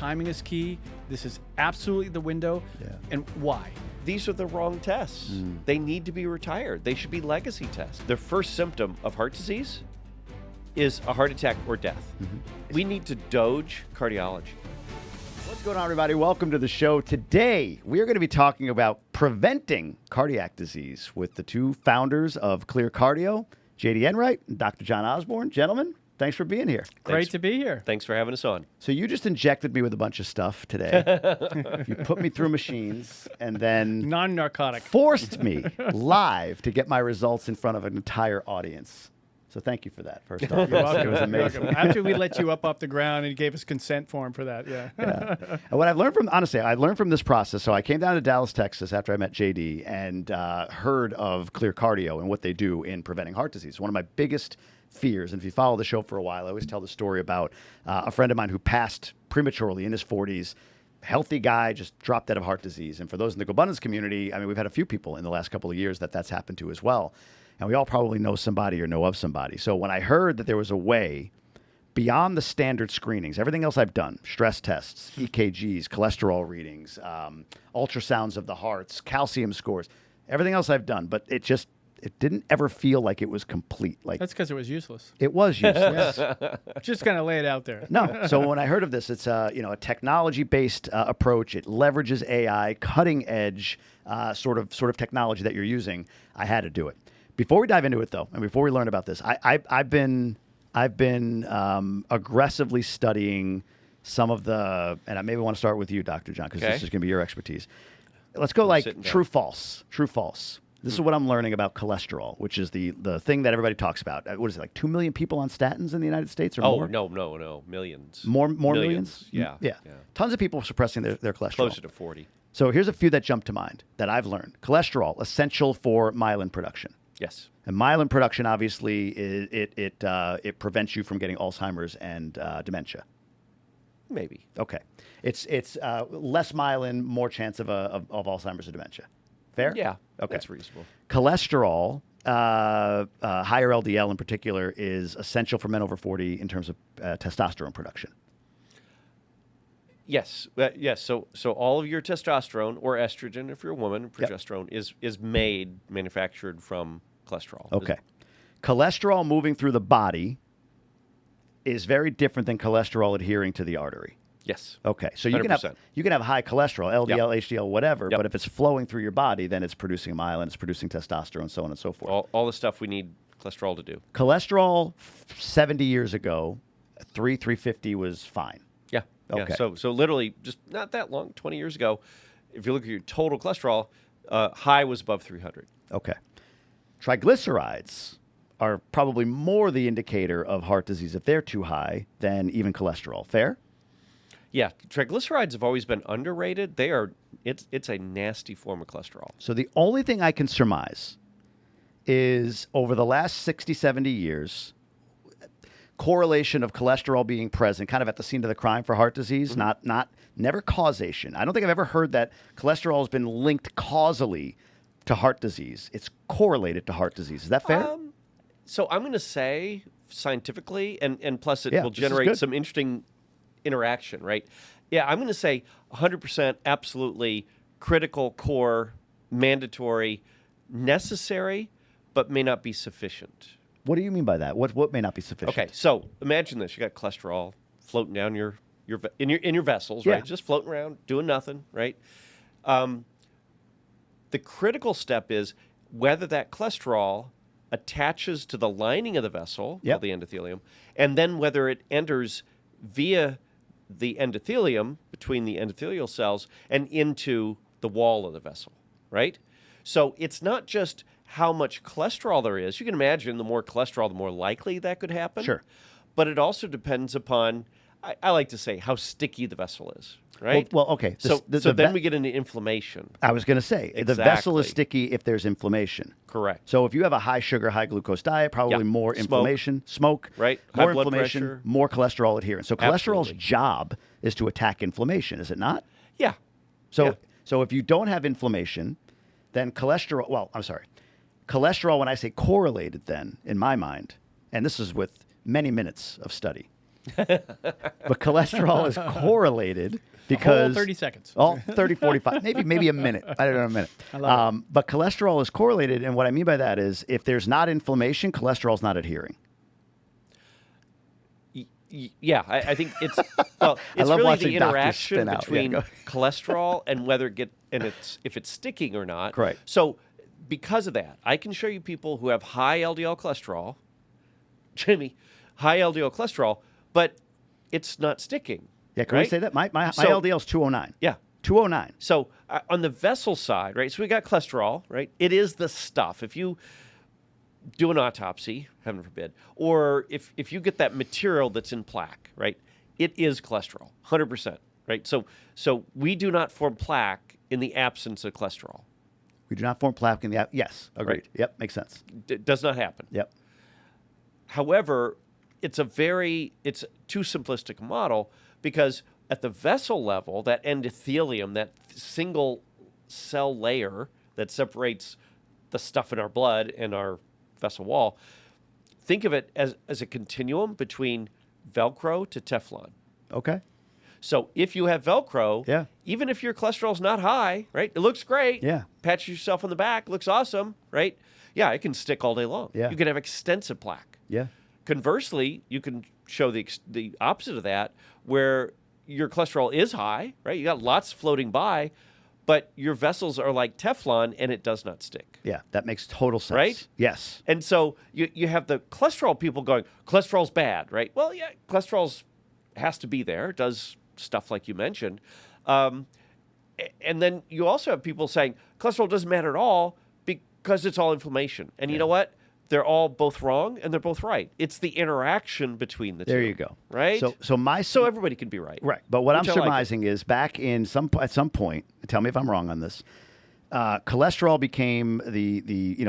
timing is key. This is absolutely the window. Yeah. And why? These are the wrong tests. They need to be retired. They should be legacy tests. The first symptom of heart disease is a heart attack or death. We need to doge cardiology. What's going on, everybody? Welcome to the show. Today, we are going to be talking about preventing cardiac disease with the two founders of Clear Cardio, JD Enright and Dr. John Osborne. Gentlemen, thanks for being here. Great to be here. Thanks for having us on. So you just injected me with a bunch of stuff today. You put me through machines and then Non-narcotic. forced me live to get my results in front of an entire audience. So thank you for that, first off. You're welcome. It was amazing. You're welcome. After we let you up off the ground and you gave us consent form for that, yeah. And what I've learned from, honestly, I learned from this process. So I came down to Dallas, Texas after I met JD and heard of Clear Cardio and what they do in preventing heart disease. One of my biggest fears, and if you follow the show for a while, I always tell the story about a friend of mine who passed prematurely in his 40s, healthy guy, just dropped dead of heart disease. And for those in the GoBundance community, I mean, we've had a few people in the last couple of years that's happened to as well. And we all probably know somebody or know of somebody. So when I heard that there was a way beyond the standard screenings, everything else I've done, stress tests, EKGs, cholesterol readings, ultrasounds of the hearts, calcium scores, everything else I've done, but it didn't ever feel like it was complete. Like That's because it was useless. it was useless. Just kind of lay it out there. No. So when I heard of this, it's a technology-based approach. It leverages AI, cutting edge sort of technology that you're using. I had to do it. Before we dive into it, though, and before we learn about this, I've been aggressively studying some of the, and I maybe want to start with you, Dr. John, because this is going to be your expertise. Let's go like true, false. True, false. This is what I'm learning about cholesterol, which is the thing that everybody talks about. What is it, like 2 million people on statins in the United States or more? No. Millions. More millions? Yeah. Tons of people suppressing their cholesterol. Closer to 40. So here's a few that jump to mind that I've learned. Cholesterol, essential for myelin production. Yes. And myelin production, obviously, it prevents you from getting Alzheimer's and dementia. Maybe. Okay. It's less myelin, more chance of Alzheimer's or dementia. Fair? Yeah. Okay. That's reasonable. Cholesterol, higher LDL in particular, is essential for men over 40 in terms of testosterone production. Yes. Yes. So all of your testosterone or estrogen, if you're a woman, progesterone is manufactured from cholesterol. Okay. Cholesterol moving through the body is very different than cholesterol adhering to the artery. Yes. Okay. So 100%. you can have high cholesterol, LDL, HDL, whatever, Yep. but if it's flowing through your body, then it's producing myelin, it's producing testosterone, so on and so forth. All the stuff we need cholesterol to do. Cholesterol 70 years ago, 350 was fine. Yeah. Okay. Yeah. So literally just not that long, 20 years ago, if you look at your total cholesterol, high was above 300. Okay. Triglycerides are probably more the indicator of heart disease if they're too high than even cholesterol. Fair? Yeah. Triglycerides have always been underrated. It's a nasty form of cholesterol. So the only thing I can surmise is over the last 60, 70 years, correlation of cholesterol being present kind of at the scene of the crime for heart disease, never causation. I don't think I've ever heard that cholesterol has been linked causally to heart disease. It's correlated to heart disease. Is that fair? So I'm going to say scientifically, and plus it will this is generate good. some interesting interaction, right? Yeah, I'm going to say 100% absolutely critical, core, mandatory, necessary, but may not be sufficient. What do you mean by that? What may not be sufficient? Okay, so imagine this: you got cholesterol floating down in your vessels, right? Yeah. Just floating around, doing nothing, right? The critical step is whether that cholesterol attaches to the lining of the vessel, Yep. called the endothelium, and then whether it enters via the endothelium, between the endothelial cells, and into the wall of the vessel, right? So it's not just how much cholesterol there is. You can imagine the more cholesterol, the more likely that could happen. Sure. But it also depends upon, I like to say, how sticky the vessel is, right? Well, okay. So then we get into inflammation. I was going to say, the vessel is Exactly. sticky if there's inflammation. Correct. So if you have a high sugar, high glucose diet, probably Yeah. more Smoke. inflammation, smoke, Right. High more blood inflammation, pressure. more cholesterol adherence. So cholesterol's Absolutely. job is to attack inflammation, is it not? Yeah. So Yeah. so if you don't have inflammation, then cholesterol, cholesterol, when I say correlated then, in my mind, and this is with many minutes of study, But cholesterol is correlated Whole because 30 seconds. Oh, 30, 45, maybe a minute. I don't know, a minute. I love it. But cholesterol is correlated, and what I mean by that is if there's not inflammation, cholesterol's not adhering. Yeah, I think it's well, it's love really watching the doctors interaction spin out. Yeah, between go. cholesterol and whether if it's sticking or not. Right. So because of that, I can show you people who have high LDL cholesterol, Jimmy, high LDL cholesterol, but it's not sticking. Yeah, can we right? say that? My So- LDL is 209. Yeah. 209. So on the vessel side, right? So we got cholesterol, right? It is the stuff. If you do an autopsy, heaven forbid, or if you get that material that's in plaque, right? It is cholesterol, 100%, right? So we do not form plaque in the absence of cholesterol. We do not form plaque in the yes, agreed. Right. Yep, makes sense. It does not happen. Yep. However, it's too simplistic a model because at the vessel level, that endothelium, that single cell layer that separates the stuff in our blood and our vessel wall, think of it as a continuum between Velcro to Teflon. Okay. So if you have Velcro, Yeah. even if your cholesterol's not high, right? It looks great. Yeah. Pat yourself on the back, looks awesome, right? Yeah, it can stick all day long. Yeah. You can have extensive plaque. Yeah. Conversely, you can show the opposite of that, where your cholesterol is high, right? You got lots floating by, but your vessels are like Teflon and it does not stick. Yeah, that makes total sense. Right? Yes. And so you have the cholesterol people going, cholesterol's bad, right? Well, yeah, cholesterol has to be there. It does stuff like you mentioned. And then you also have people saying cholesterol doesn't matter at all because it's all inflammation. And you know what? They're all both wrong and they're both right. It's the interaction between the two. There you go. Right? So everybody can be right. Right. But what I'm Which I like. surmising is back in at some point, tell me if I'm wrong on this, cholesterol became the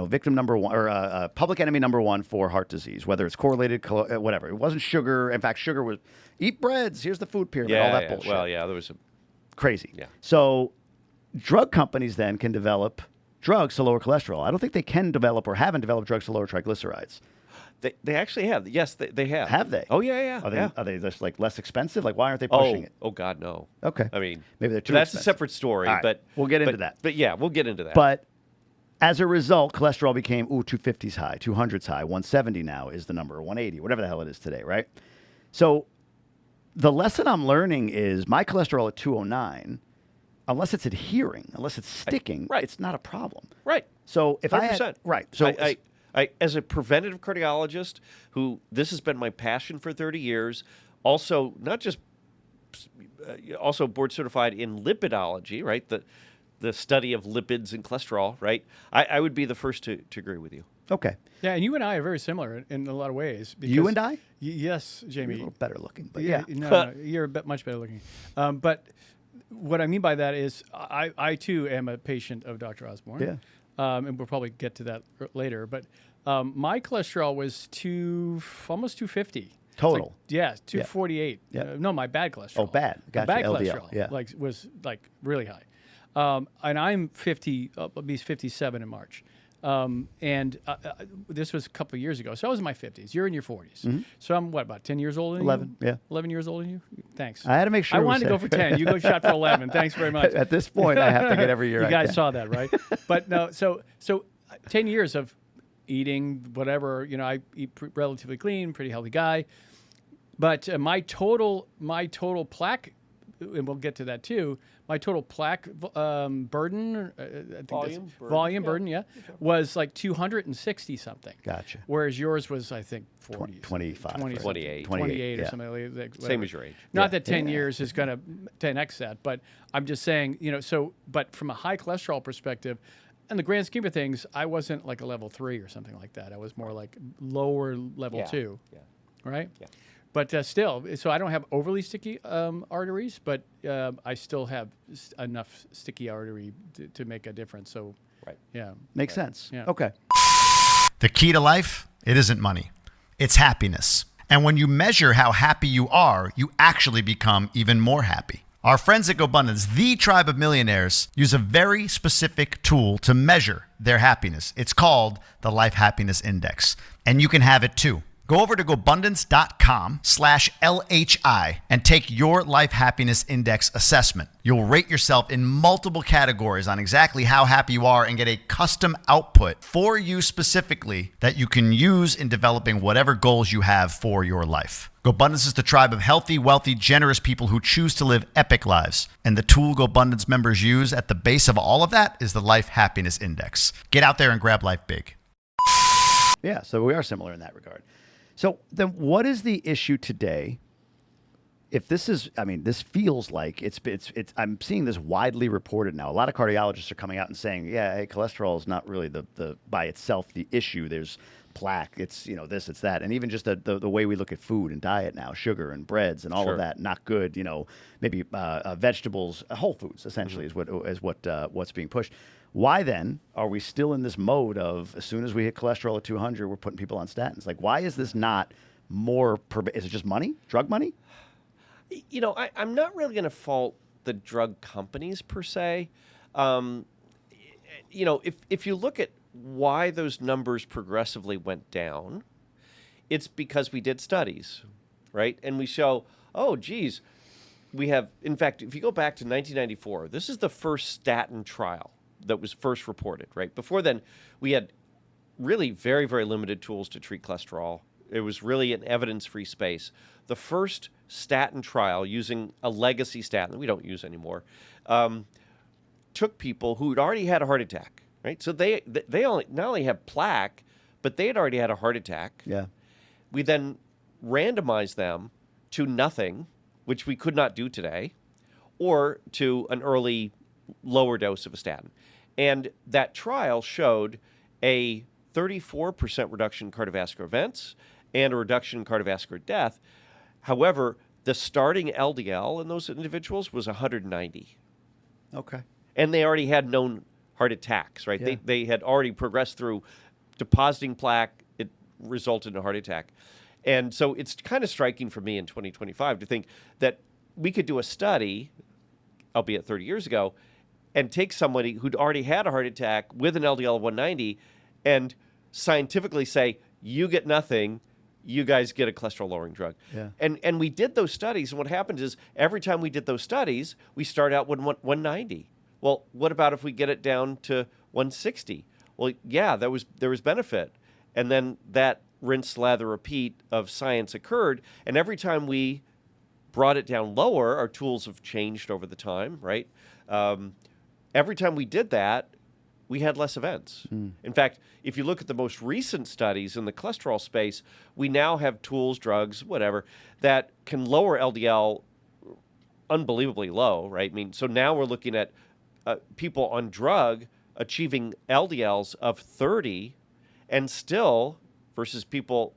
victim number one or public enemy number one for heart disease, whether it's correlated, whatever. It wasn't sugar. In fact, sugar was eat breads. Here's the food pyramid. all that bullshit. Well, yeah, there was Crazy. Yeah. So drug companies then can develop drugs to lower cholesterol. I don't think they can develop or haven't developed drugs to lower triglycerides. They actually have. Yes, they have. Have they? Oh, yeah. Are they just like less expensive? Like why aren't they pushing it? Oh, God, no. Okay. I mean, Maybe they're too that's expensive. a separate story. All right, But we'll get into that. But yeah, we'll get into that. But as a result, cholesterol became 250's high, 200's high, 170 now is the number, 180, whatever the hell it is today, right? So the lesson I'm learning is my cholesterol at 209, unless it's adhering, unless it's sticking, Right. it's not a problem. right. So if 100%. I had, right, so I as a preventative cardiologist, who this has been my passion for 30 years, also not just also board certified in lipidology, right? The study of lipids and cholesterol, right? I would be the first to agree with you. okay, Yeah, and you and I are very similar in a lot of ways. You and I? Yes, you're a Jamie. little better looking, but Yeah, yeah. no, you're much better looking. But what I mean by that is I too am a patient of Dr. Osborne. Yeah. And we'll probably get to that later. But my cholesterol was almost 250. Total. It's like, 248. Yeah. No, my bad cholesterol. Oh, bad. Gotcha, My bad LDL, cholesterol yeah. was really high. And I'm 50, I'll be 57 in March. And this was a couple of years ago. So I was in my 50s. You're in your 40s. So I'm, about 10 years older than 11, you? yeah. 11 years older than you? Thanks. I had to make sure I it was wanted to go for safe. 10. You go shot for 11. Thanks very much. At this point, I have to get every year You I guys can. saw that, right? But no, so 10 years of eating whatever, I eat relatively clean, pretty healthy guy. But my total plaque, and we'll get to that too, my total plaque burden, I think Volume that's- burden, volume yeah. burden, was like 260 something. Gotcha. Whereas yours was, I think, 40. 25. 20 right? 28. 28 or yeah. something like that. Same whatever. as your age. Not Yeah. that 10 Yeah. years is going to 10x that, but I'm just saying, but from a high cholesterol perspective, in the grand scheme of things, I wasn't like a level 3 or something like that. I was more like lower level 2, Yeah. right? Yeah. But still, so I don't have overly sticky arteries, but I still have enough sticky artery to make a difference. So, Right. yeah. Makes sense. Yeah. Okay. The key to life, it isn't money. It's happiness. And when you measure how happy you are, you actually become even more happy. Our friends at GoBundance, the Tribe of Millionaires, use a very specific tool to measure their happiness. It's called the Life Happiness Index. And you can have it too. Go over to GoBundance.com/LHI and take your Life Happiness Index assessment. You'll rate yourself in multiple categories on exactly how happy you are and get a custom output for you specifically that you can use in developing whatever goals you have for your life. GoBundance is the tribe of healthy, wealthy, generous people who choose to live epic lives. And the tool GoBundance members use at the base of all of that is the Life Happiness Index. Get out there and grab life big. Yeah, so we are similar in that regard. So then what is the issue today? If this is, I mean, this feels like it's I'm seeing this widely reported now. A lot of cardiologists are coming out and saying, yeah, hey, cholesterol is not really the by itself the issue. There's plaque, it's, you know, this, it's that. And even just the way we look at food and diet now, sugar and breads and all of that, not good, you know, maybe vegetables, whole foods essentially is what's being pushed. Why then are we still in this mode of as soon as we hit cholesterol at 200, we're putting people on statins? Like, why is this not more, is it just money, drug money? You know, I'm not really going to fault the drug companies per se. You know, if you look at why those numbers progressively went down, it's because we did studies, right? And we show, oh, geez, we have, in fact, if you go back to 1994, this is the first statin trial that was first reported, right? Before then, we had really very, very limited tools to treat cholesterol. It was really an evidence-free space. The first statin trial using a legacy statin that we don't use anymore took people who had already had a heart attack, right? So they only not only have plaque, but they had already had a heart attack. Yeah. We then randomized them to nothing, which we could not do today, or to an early lower dose of a statin. And that trial showed a 34% reduction in cardiovascular events and a reduction in cardiovascular death. However, the starting LDL in those individuals was 190. Okay. And they already had known heart attacks, right? Yeah. They had already progressed through depositing plaque. It resulted in a heart attack. And so it's kind of striking for me in 2025 to think that we could do a study, albeit 30 years ago, and take somebody who'd already had a heart attack with an LDL of 190 and scientifically say, you get nothing, you guys get a cholesterol-lowering drug. Yeah. And we did those studies, and what happens is every time we did those studies, we start out with 190. Well, what about if we get it down to 160? Well, yeah, there was benefit. And then that rinse, slather, repeat of science occurred, and every time we brought it down lower, our tools have changed over the time, right? Every time we did that, we had less events. In fact, if you look at the most recent studies in the cholesterol space, we now have tools, drugs, whatever, that can lower LDL unbelievably low, right? I mean, so now we're looking at people on drug achieving LDLs of 30 and still versus people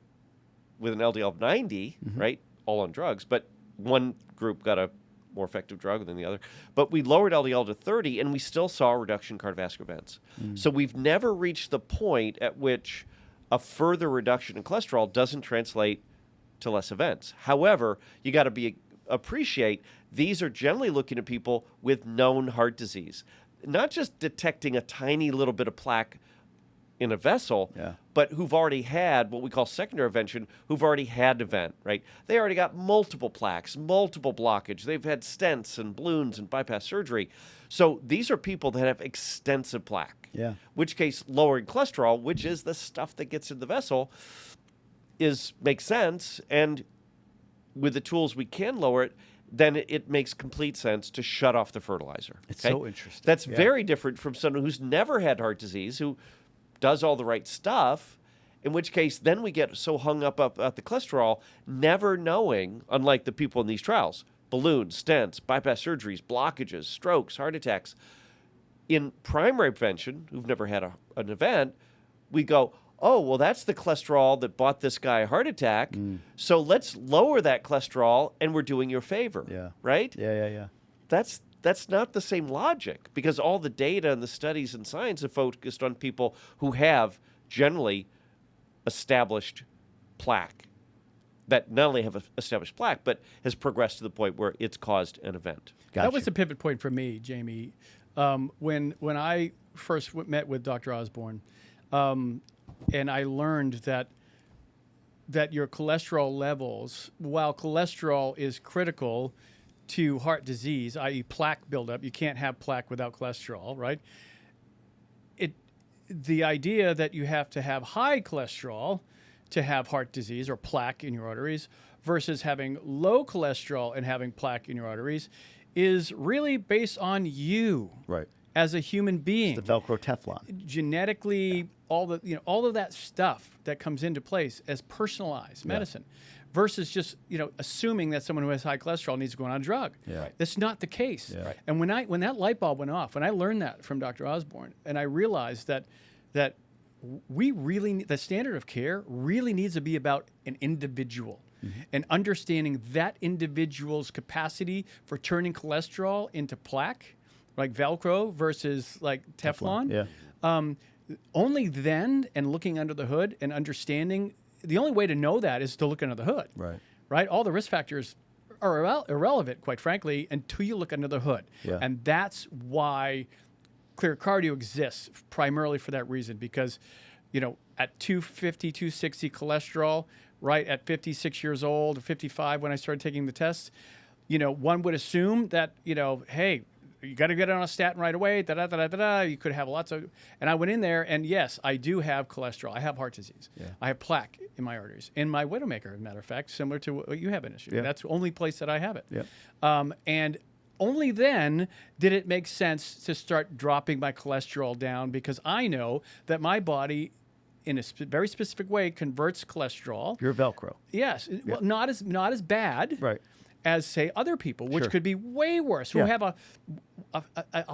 with an LDL of 90, right? All on drugs, but one group got a more effective drug than the other. But we lowered LDL to 30, and we still saw a reduction in cardiovascular events. So we've never reached the point at which a further reduction in cholesterol doesn't translate to less events. However, you got to appreciate these are generally looking at people with known heart disease, not just detecting a tiny little bit of plaque in a vessel, but who've already had what we call secondary prevention, who've already had an event, right? They already got multiple plaques, multiple blockage. They've had stents and balloons and bypass surgery. So these are people that have extensive plaque. Yeah. Which case, lowering cholesterol, which is the stuff that gets in the vessel, makes sense. And with the tools we can lower it, then it makes complete sense to shut off the fertilizer. It's so interesting. That's very different from someone who's never had heart disease, who does all the right stuff, in which case then we get so hung up at the cholesterol, never knowing, unlike the people in these trials, balloons, stents, bypass surgeries, blockages, strokes, heart attacks. In primary prevention, who've never had an event, we go, oh, well, that's the cholesterol that bought this guy a heart attack, so let's lower that cholesterol and we're doing you a favor, right? Yeah. That's not the same logic, because all the data and the studies and science have focused on people who have generally established plaque, that not only have established plaque, but has progressed to the point where it's caused an event. That was the pivot point for me, Jamie. When I first met with Dr. Osborne, and I learned that that your cholesterol levels, while cholesterol is critical to heart disease, i.e. plaque buildup, you can't have plaque without cholesterol, right? The idea that you have to have high cholesterol to have heart disease or plaque in your arteries versus having low cholesterol and having plaque in your arteries is really based on you Right. as a human being. The Velcro Teflon. Genetically, all of that stuff that comes into place as personalized medicine versus just, assuming that someone who has high cholesterol needs to go on a drug. Yeah. Right. That's not the case. Yeah. Right. And when that light bulb went off, when I learned that from Dr. Osborne, and I realized that the standard of care really needs to be about an individual and understanding that individual's capacity for turning cholesterol into plaque, like Velcro versus like Teflon. Yeah. Only then, and looking under the hood and understanding, the only way to know that is to look under the hood. Right. Right? All the risk factors are irrelevant, quite frankly, until you look under the hood. Yeah. And that's why Clear Cardio exists, primarily for that reason, because, at 250, 260 cholesterol, right, at 56 years old, 55 when I started taking the test, one would assume that, hey, you got to get on a statin right away, you could have lots of, and I went in there, and yes, I do have cholesterol. I have heart disease. Yeah. I have plaque in my arteries. In my Widowmaker, as a matter of fact, similar to what you have an issue. Yeah. That's the only place that I have it. Yeah. And only then did it make sense to start dropping my cholesterol down, because I know that my body, in a very specific way, converts cholesterol. You're Velcro. Yes, well, not as bad Right. as, say, other people, which Sure. could be way worse, who Yeah. have a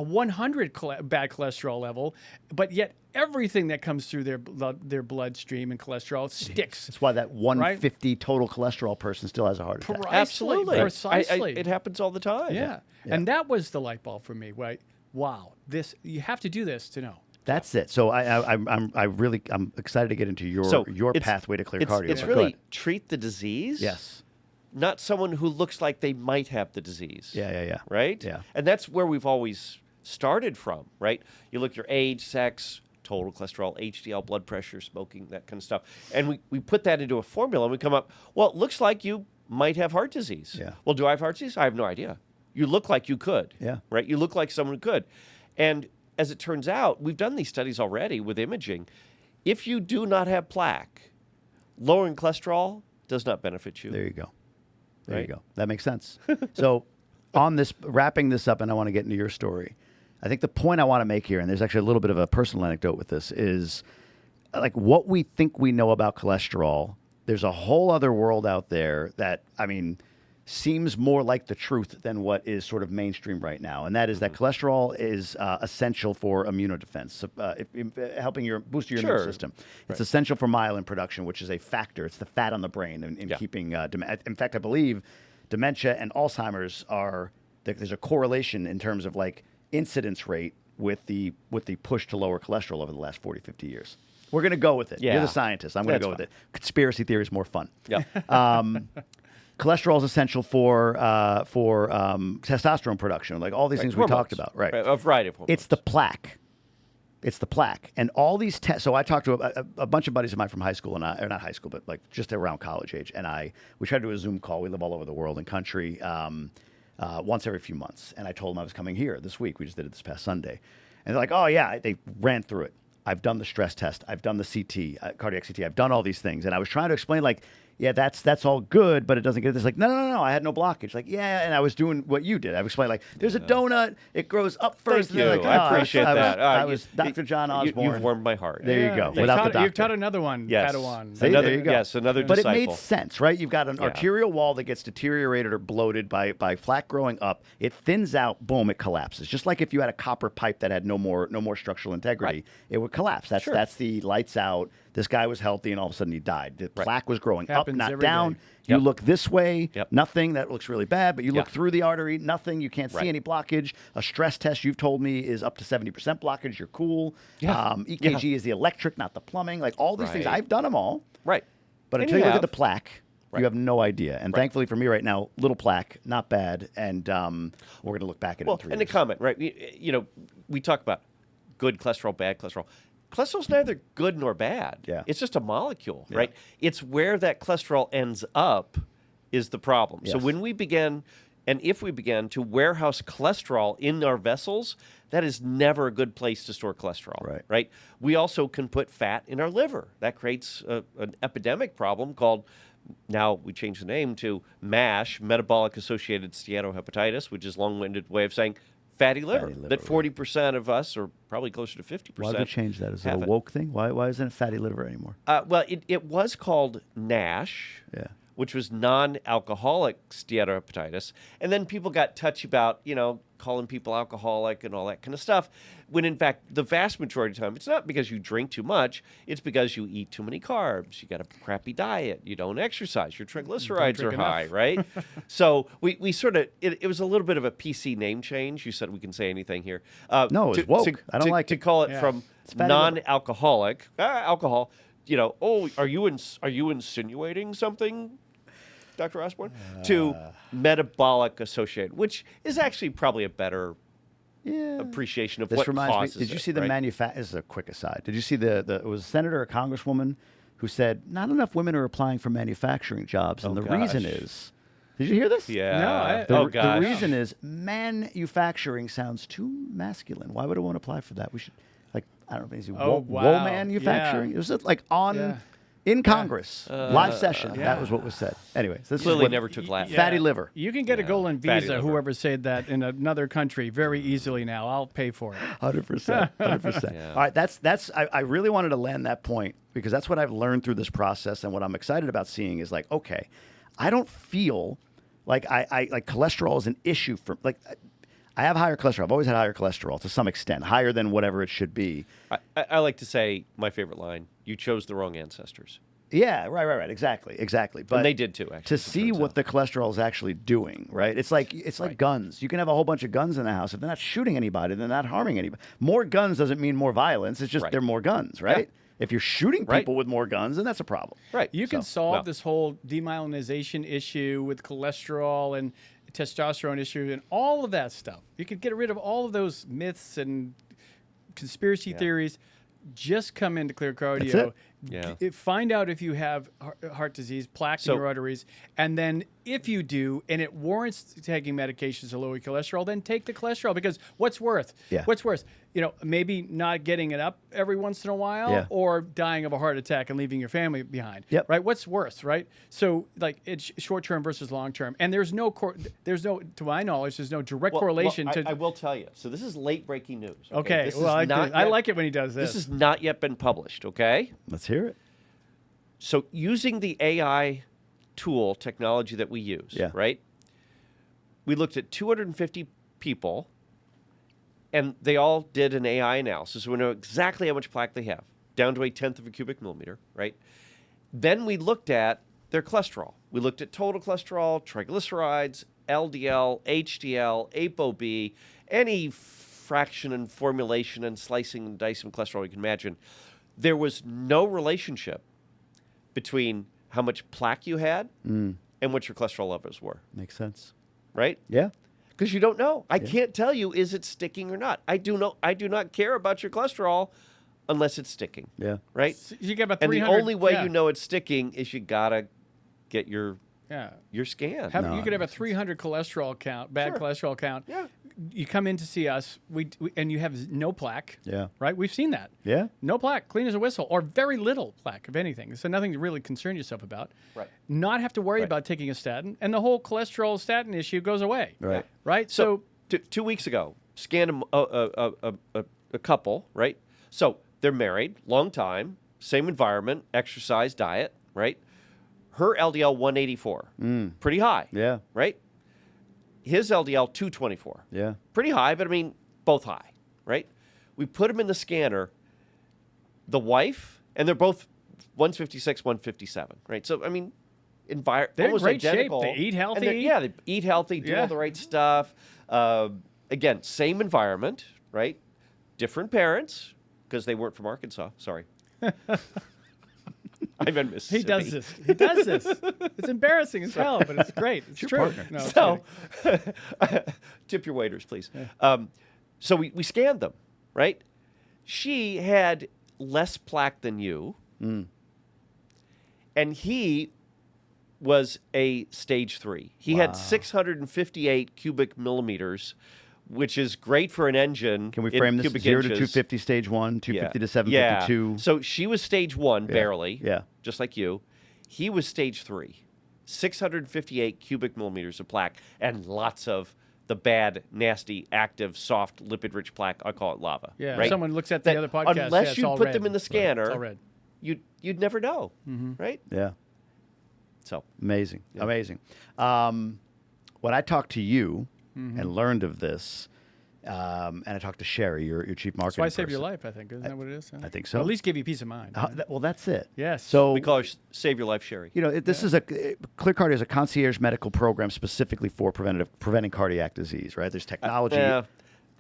100 bad cholesterol level, but yet everything that comes through their bloodstream and cholesterol sticks. That's why that 150 total cholesterol person still has a heart attack. Absolutely. Precisely. It happens all the time. Yeah. And that was the light bulb for me, right? Wow, you have to do this to know. That's it. So I'm excited to get into your it's- pathway to clear It's, cardio. it's Go really ahead. treat the disease. Yes. Not someone who looks like they might have the disease. Yeah. Right? Yeah. And that's where we've always started from, right? You look at your age, sex, total cholesterol, HDL, blood pressure, smoking, that kind of stuff. And we put that into a formula and we come up, well, it looks like you might have heart disease. Yeah. Well, do I have heart disease? I have no idea. You look like you could. Yeah. Right? You look like someone who could. And as it turns out, we've done these studies already with imaging. If you do not have plaque, lowering cholesterol does not benefit you. There you go. There Right? you go. That makes sense. So on this, wrapping this up, and I want to get into your story, I think the point I want to make here, and there's actually a little bit of a personal anecdote with this, is like what we think we know about cholesterol. There's a whole other world out there that, seems more like the truth than what is sort of mainstream right now. And that is that cholesterol is essential for immunodefense, helping boost your immune Sure. system. It's Right. essential for myelin production, which is a factor. It's the fat on the brain in Yeah. keeping, in fact, I believe dementia and Alzheimer's there's a correlation in terms of like incidence rate with the push to lower cholesterol over the last 40, 50 years. We're going to go with it. You're Yeah. the scientist. I'm going to That's go with fine. it. Conspiracy theory is more fun. Yeah. Cholesterol is essential for testosterone production, like all these things we Hormones. talked about. Right. A variety of hormones. It's the plaque. And all these tests. So I talked to a bunch of buddies of mine from high school, or not high school, but like just around college age. And we tried to do a Zoom call. We live all over the world and country, once every few months. And I told them I was coming here this week. We just did it this past Sunday. And they're like, oh, yeah. They ran through it. I've done the stress test. I've done the CT, cardiac CT. I've done all these things. And I was trying to explain, like, yeah, that's all good, but it doesn't get this. Like, no, I had no blockage. Like, yeah, and I was doing what you did. I explained, like, there's a donut. It grows up first. Thank and they're you. like, I appreciate that. I was Dr. John Osborne. You've warmed my heart. There you go. You've Without taught, the doctor. You've taught another one, Yes. Padawan. See, Another- there you go. yes, another But disciple. it made sense, right? You've got an arterial wall that gets deteriorated or bloated by plaque growing up. It thins out, boom, it collapses. Just like if you had a copper pipe that had no more structural integrity, Right. it would collapse. That's the lights out. This guy was healthy, and all of a sudden he died. The plaque was growing Happens up, not every down. day. You Yep. look this way, Yep. nothing. That looks really bad. But you look Yeah. through the artery, nothing. You can't see Right. any blockage. A stress test, you've told me, is up to 70% blockage. You're cool. Yeah. EKG is the electric, not the plumbing. Like all these things, Right. I've done them all. Right. But And until you look at have. the plaque, Right. you have no idea. And Right. thankfully for me right now, little plaque, not bad. And we're going to look back at it in 3 And the years. comment, right? We talk about good cholesterol, bad cholesterol. cholesterol's neither good nor bad. Yeah. It's just a molecule, right? It's where that cholesterol ends up is the problem. So Yes. when we began, and if we began to warehouse cholesterol in our vessels, that is never a good place to store cholesterol, right? We also can put fat in our liver. That creates an epidemic problem called, now we change the name to MASH, Metabolic Associated Steatohepatitis, which is a long-winded way of saying fatty liver. That 40% of us, or probably closer to 50%. Why did we change that? Is it a woke thing? Why isn't it fatty liver anymore? Well, it was called NASH. Yeah. Which was non-alcoholic steatohepatitis. And then people got touchy about, calling people alcoholic and all that kind of stuff, when in fact, the vast majority of the time, it's not because you drink too much, it's because you eat too many carbs, you got a crappy diet, you don't exercise, your triglycerides are high, right? So we sort of, it was a little bit of a PC name change. You said we can say anything here. No, it's woke. I don't like to it. call it from non-alcoholic, alcohol, are you insinuating something, Dr. Osborne, to metabolic associated, which is actually probably a better appreciation of what causes Did you see the right? This is a quick aside. Did you see it was a senator or congresswoman who said not enough women are applying for manufacturing jobs, and the reason is, did you hear this? Yeah. No, The reason is manufacturing sounds too masculine. Why would I want to apply for that? We should, I don't know, is it woe manufacturing? Yeah. It was like on in Congress, live session. That was what was said. Anyways, this Clearly is never took Latin. fatty liver. You can get a golden Fatty visa, liver. whoever said that, in another country very easily now. I'll pay for it. 100%. 100%. All right, that's. I really wanted to land that point because that's what I've learned through this process, and what I'm excited about seeing is like, okay, I don't feel like I like cholesterol is an issue for I have higher cholesterol. I've always had higher cholesterol to some extent, higher than whatever it should be. I like to say my favorite line: "You chose the wrong ancestors." Yeah, right. Exactly. But And they did too, actually. to see what the cholesterol is actually doing, right? It's like guns. You can have a whole bunch of guns in the house. If they're not shooting anybody, they're not harming anybody. More guns doesn't mean more violence. It's just they're more guns, right? Yeah. If you're shooting people with more guns, then that's a problem. Right. You can solve this whole demyelinization issue with cholesterol and testosterone issue and all of that stuff. You could get rid of all of those myths and conspiracy theories. Just come into Clear Cardio. That's it. Yeah. Find out if you have heart disease, plaque in your arteries, and then if you do, and it warrants taking medications to lower cholesterol, then take the cholesterol. Because what's worse? Maybe not getting it up every once in a while, or dying of a heart attack and leaving your family behind. Yep. Right? What's worse? Right? So it's short term versus long term, and there's no, to my knowledge, there's no direct correlation to. I will tell you. So this is late breaking news. Okay. This Well, is not I yet- like it when he does this. This has not yet been published. Okay. Let's hear it. So using the AI tool technology that we use, right? We looked at 250 people, and they all did an AI analysis. We know exactly how much plaque they have, down to 1/10 of a cubic millimeter, right? Then we looked at their cholesterol. We looked at total cholesterol, triglycerides, LDL, HDL, ApoB, any fraction and formulation and slicing and dicing of cholesterol you can imagine. There was no relationship between how much plaque you had and what your cholesterol levels were. Makes sense. Right? Yeah. Because you don't know. I can't tell you, is it sticking or not? I do not care about your cholesterol unless it's sticking. Yeah. Right? So you get about And the 300. only way you know it's sticking is you gotta get your scan. You could have a 300 cholesterol count, bad cholesterol count. Yeah. You come in to see us, and you have no plaque. Yeah. Right? We've seen that. Yeah. No plaque, clean as a whistle, or very little plaque, if anything. So nothing to really concern yourself about. Right. Not have to worry about taking a statin, and the whole cholesterol statin issue goes away. Right. Right? So 2 weeks ago, scanned a couple, right? So they're married, long time, same environment, exercise, diet, right? Her LDL 184, pretty high. Yeah. Right? His LDL 224. Yeah. Pretty high, but I mean, both high, right? We put them in the scanner. The wife, and they're both 156, 157, right? So, I mean, They're in almost great shape. identical. They eat healthy. They eat healthy, do all the right stuff. Again, same environment, right? Different parents, because they weren't from Arkansas. Sorry. I'm in Mississippi. He does this. He does this. It's embarrassing as hell, but it's great. It's true. partner. No, I'm So, tip your waiters, please. So we scanned them, right? She had less plaque than you, and he was a stage 3. He had 658 cubic millimeters, which is great for an engine. Can we frame this? 0 to 250 stage 1, 250 to 752. Yeah. So she was stage 1, barely. Yeah. Just like you. He was stage 3. 658 cubic millimeters of plaque and lots of the bad, nasty, active, soft, lipid-rich plaque. I call it lava. Yeah. Right? Someone looks at the other podcast. Unless you put them in the It's scanner, all red. you'd never know. Right? Yeah. So Amazing. Amazing. When I talked to you and learned of this, and I talked to Sherry, your chief marketing That's why I saved person. your life, I think. Isn't that what it is? I think so. Or at least give you peace of mind. Well, that's it. Yes. So we call her Save Your Life, Sherry. this is Clear Cardio is a concierge medical program specifically for preventing cardiac disease. Right? There's technology.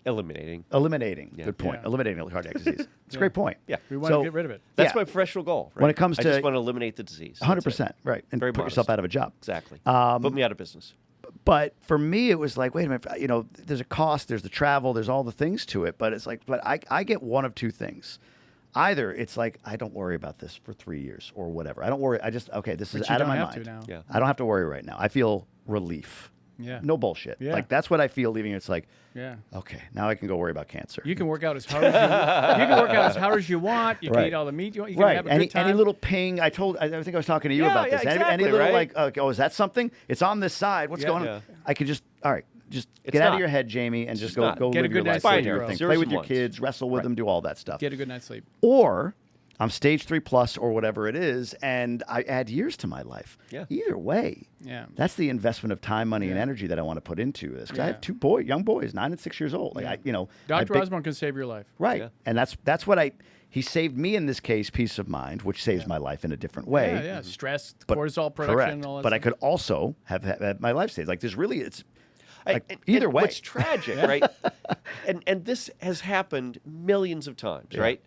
Eliminating. Eliminating. Yeah. Good point. Yeah. Eliminating cardiac disease. It's a great point. Yeah. We want to get rid of it. That's Yeah. my professional goal. Right? When it comes I to- just want to eliminate the disease. That's 100%. it. Right. And Very put yourself modest. out of a job. Exactly. Um, Put me out of business. But for me, it was like, wait a minute, there's a cost, there's the travel, there's all the things to it. But it's like, I get one of two things. Either it's like, I don't worry about this for 3 years or whatever. I don't worry. This But is you out of don't my have mind. to now. Yeah. I don't have to worry right now. I feel relief. Yeah. No bullshit. Yeah. Like, that's what I feel leaving. It's like, Yeah. okay, now I can go worry about cancer. You can work out as hard as you can work out as hard as you want. You can Right. eat all the meat you want. You can Right. have a good time. Any little ping. I think I was talking to you Yeah, about yeah, this. exactly, any little right? like, is that something? It's on this side. What's Yeah. going on? Yeah. I could just, all right, just It's get out not. of your head, Jamie, and just It's go not. go Get a live good your night's life. sleep, Do your bro. thing. Zeros Play with and your ones. kids, wrestle with them, do all that stuff. Get a good night's sleep. Or I'm stage 3+ or whatever it is, and I add years to my life. Yeah. Either way, Yeah. that's the investment of time, money, and Yeah. energy that I want to put into this. 'Cause I Yeah. have two young boys, 9 and 6 years old. Like my Dr. big- Osborne can save your life. right, Yeah. and that's what he saved me in this case, peace of mind, which saves my life in a different way. Yeah, yeah. Stress, But- cortisol production, correct. all that But I stuff. could also have had my life saved. Like there's really either way. What's tragic, right? And this has happened millions of times, right?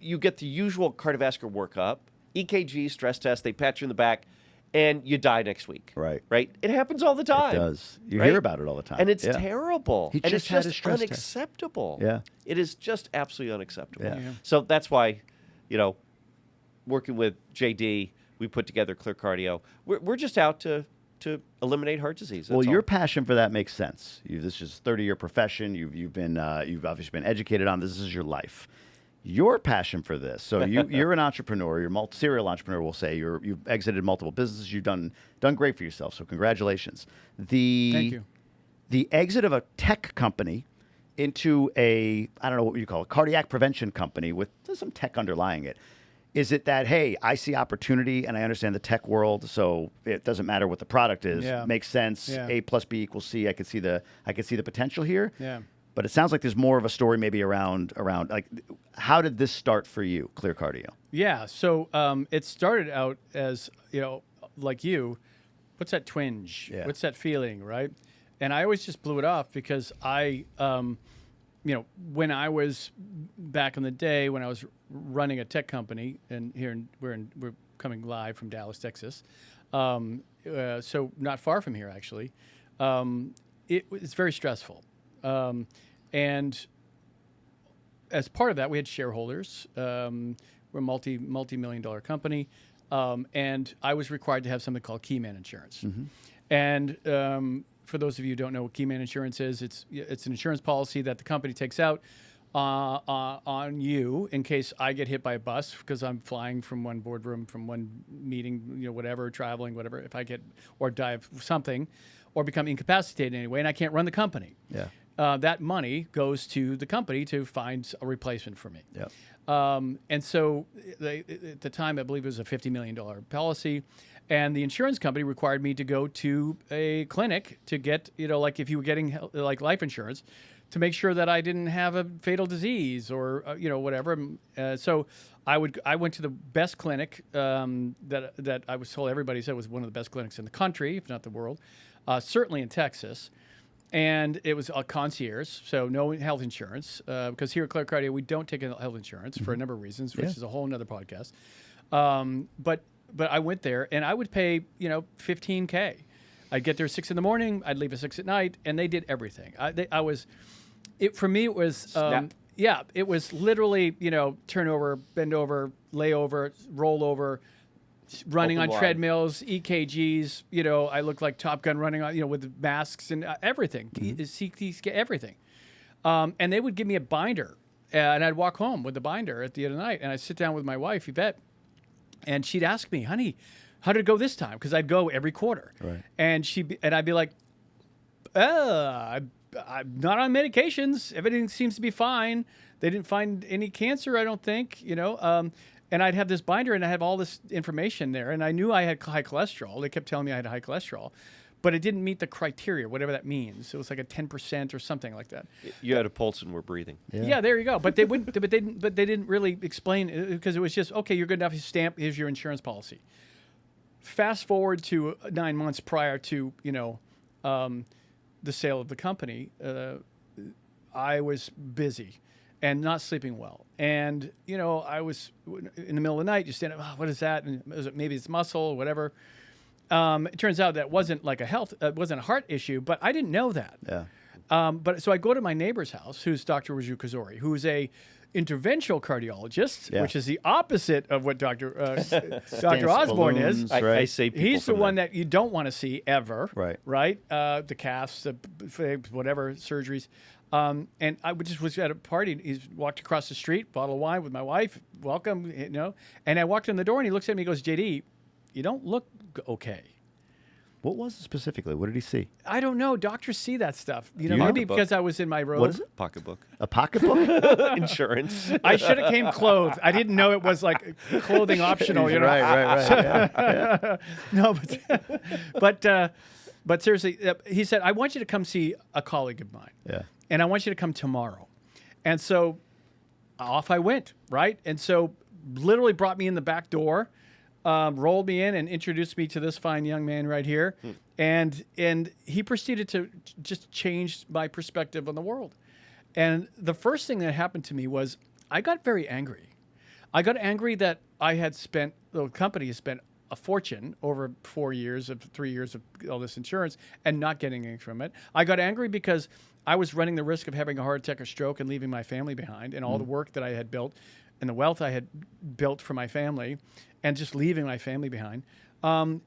You get the usual cardiovascular workup, EKG, stress test, they pat you in the back, and you die next week. Right. Right? It happens all the time. It does. You right? hear about it all the time. And it's Yeah. terrible. He and just it's had just his stress test. unacceptable. Yeah. It is just absolutely unacceptable. Yeah. Yeah. So that's why, working with JD, we put together Clear Cardio. We're just out to eliminate heart disease. That's Well, your all. passion for that makes sense. This is a 30-year profession. You've obviously been educated on this. This is your life. Your passion for this. So you're an entrepreneur. You're a serial entrepreneur. We'll say you've exited multiple businesses. You've done great for yourself. So congratulations. Thank you. The exit of a tech company into I don't know what you call it, cardiac prevention company with some tech underlying it. Is it that, hey, I see opportunity and I understand the tech world, so it doesn't matter what the product is. Yeah. Makes sense. Yeah. A plus B equals C. I could see the potential here. Yeah. But it sounds like there's more of a story maybe around like, how did this start for you, Clear Cardio? Yeah. So it started out as, like you, what's that twinge? Yeah. What's that feeling, right? And I always just blew it off because I, when I was back in the day when I was running a tech company, and we're coming live from Dallas, Texas, so not far from here actually. It's very stressful, and as part of that, we had shareholders. We're a multi-million-dollar company, and I was required to have something called key man insurance. And for those of you who don't know what key man insurance is, it's an insurance policy that the company takes out on you in case I get hit by a bus because I'm flying from one boardroom, from one meeting, whatever, traveling, whatever. If I get or die of something, or become incapacitated anyway, and I can't run the company. Yeah. That money goes to the company to find a replacement for me. Yeah. And so at the time, I believe it was a $50 million policy. And the insurance company required me to go to a clinic to get, like if you were getting like life insurance, to make sure that I didn't have a fatal disease or, whatever. So I went to the best clinic that I was told everybody said was one of the best clinics in the country, if not the world, certainly in Texas. And it was a concierge, so no health insurance, because here at Clear Cardio, we don't take health insurance for a number of reasons, which is a whole nother podcast. But I went there, and I would pay, $15K. I'd get there at 6 a.m, I'd leave at 6 at night, and they did everything. For me, it was, Yeah, it was literally, turn over, bend over, lay over, roll over, running Open on wide. treadmills, EKGs. I looked like Top Gun running on, with the masks and everything, CT scan, everything. And they would give me a binder, and I'd walk home with the binder at the end of the night, and I'd sit down with my wife, Yvette, and she'd ask me, honey, how did it go this time? Because I'd go every quarter. Right. And I'd be like, I'm not on medications. Everything seems to be fine. They didn't find any cancer, I don't think, and I'd have this binder and I have all this information there. And I knew I had high cholesterol. They kept telling me I had high cholesterol, but it didn't meet the criteria, whatever that means. It was like a 10% or something like that. You had a pulse and were breathing. Yeah, there you go. But they wouldn't. But they didn't really explain it, because it was just, okay, you're good enough. You stamp. Here's your insurance policy. Fast forward to 9 months prior to the sale of the company. I was busy and not sleeping well, and I was in the middle of the night. You stand up. Oh, what is that? And maybe it's muscle or whatever. It turns out that wasn't like wasn't a heart issue, but I didn't know that. Yeah. But so I go to my neighbor's house, who's Dr. Raju Kazori, who's a interventional cardiologist, Yeah. which is the opposite of what Dr. Stents, Osborne balloons, is. right. I say people He's the from one there. that you don't want to see ever. Right. Right? The casts, whatever, surgeries. And I was at a party. He walked across the street, bottle of wine with my wife. Welcome, And I walked in the door, and he looks at me and he goes, JD, you don't look okay. What was it specifically? What did he see? I don't know. Doctors see that stuff. You Maybe know? because I was in my robe. What is it? Pocketbook. A pocketbook? Insurance. I should have came clothed. I didn't know it was like clothing optional, Right. Yeah. No, but seriously, he said, I want you to come see a colleague of mine. Yeah. And I want you to come tomorrow. And so off I went, right? And so literally brought me in the back door, rolled me in and introduced me to this fine young man right here. And he proceeded to just change my perspective on the world. And the first thing that happened to me was I got very angry. I got angry that the company has spent a fortune over 3 years of all this insurance and not getting anything from it. I got angry because I was running the risk of having a heart attack or stroke and leaving my family behind, and all the work that I had built and the wealth I had built for my family, and just leaving my family behind. And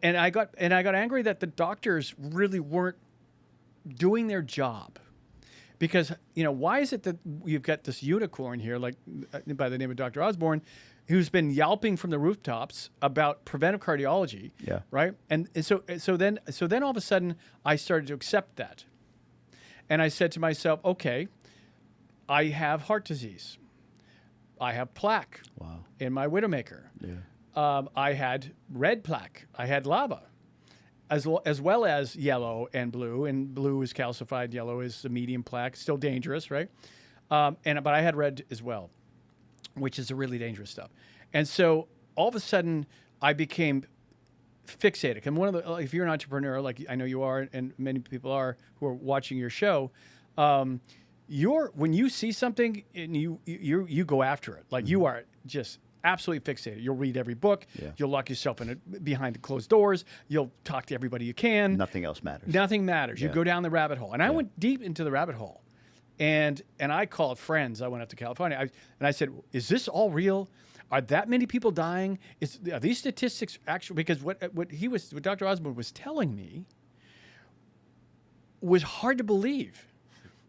I got angry that the doctors really weren't doing their job. Because, why is it that you've got this unicorn here, like by the name of Dr. Osborne, who's been yelping from the rooftops about preventive cardiology, Yeah. right? And so then all of a sudden I started to accept that. And I said to myself, okay, I have heart disease. I have plaque in my widowmaker. Yeah. I had red plaque. I had lava, as well as yellow and blue. And blue is calcified. Yellow is the medium plaque, still dangerous, right? But I had red as well, which is the really dangerous stuff. And so all of a sudden, I became fixated. And if you're an entrepreneur, like I know you are, and many people are who are watching your show, when you see something and you go after it, like you are just absolutely fixated. You'll read every book. Yeah. You'll lock yourself behind closed doors. You'll talk to everybody you can. Nothing else matters. Nothing matters. You Yeah. go down the rabbit hole. And I went deep into the rabbit hole. And I called friends. I went up to California. And I said, is this all real? Are that many people dying? Are these statistics actual? Because what Dr. Osborne was telling me was hard to believe.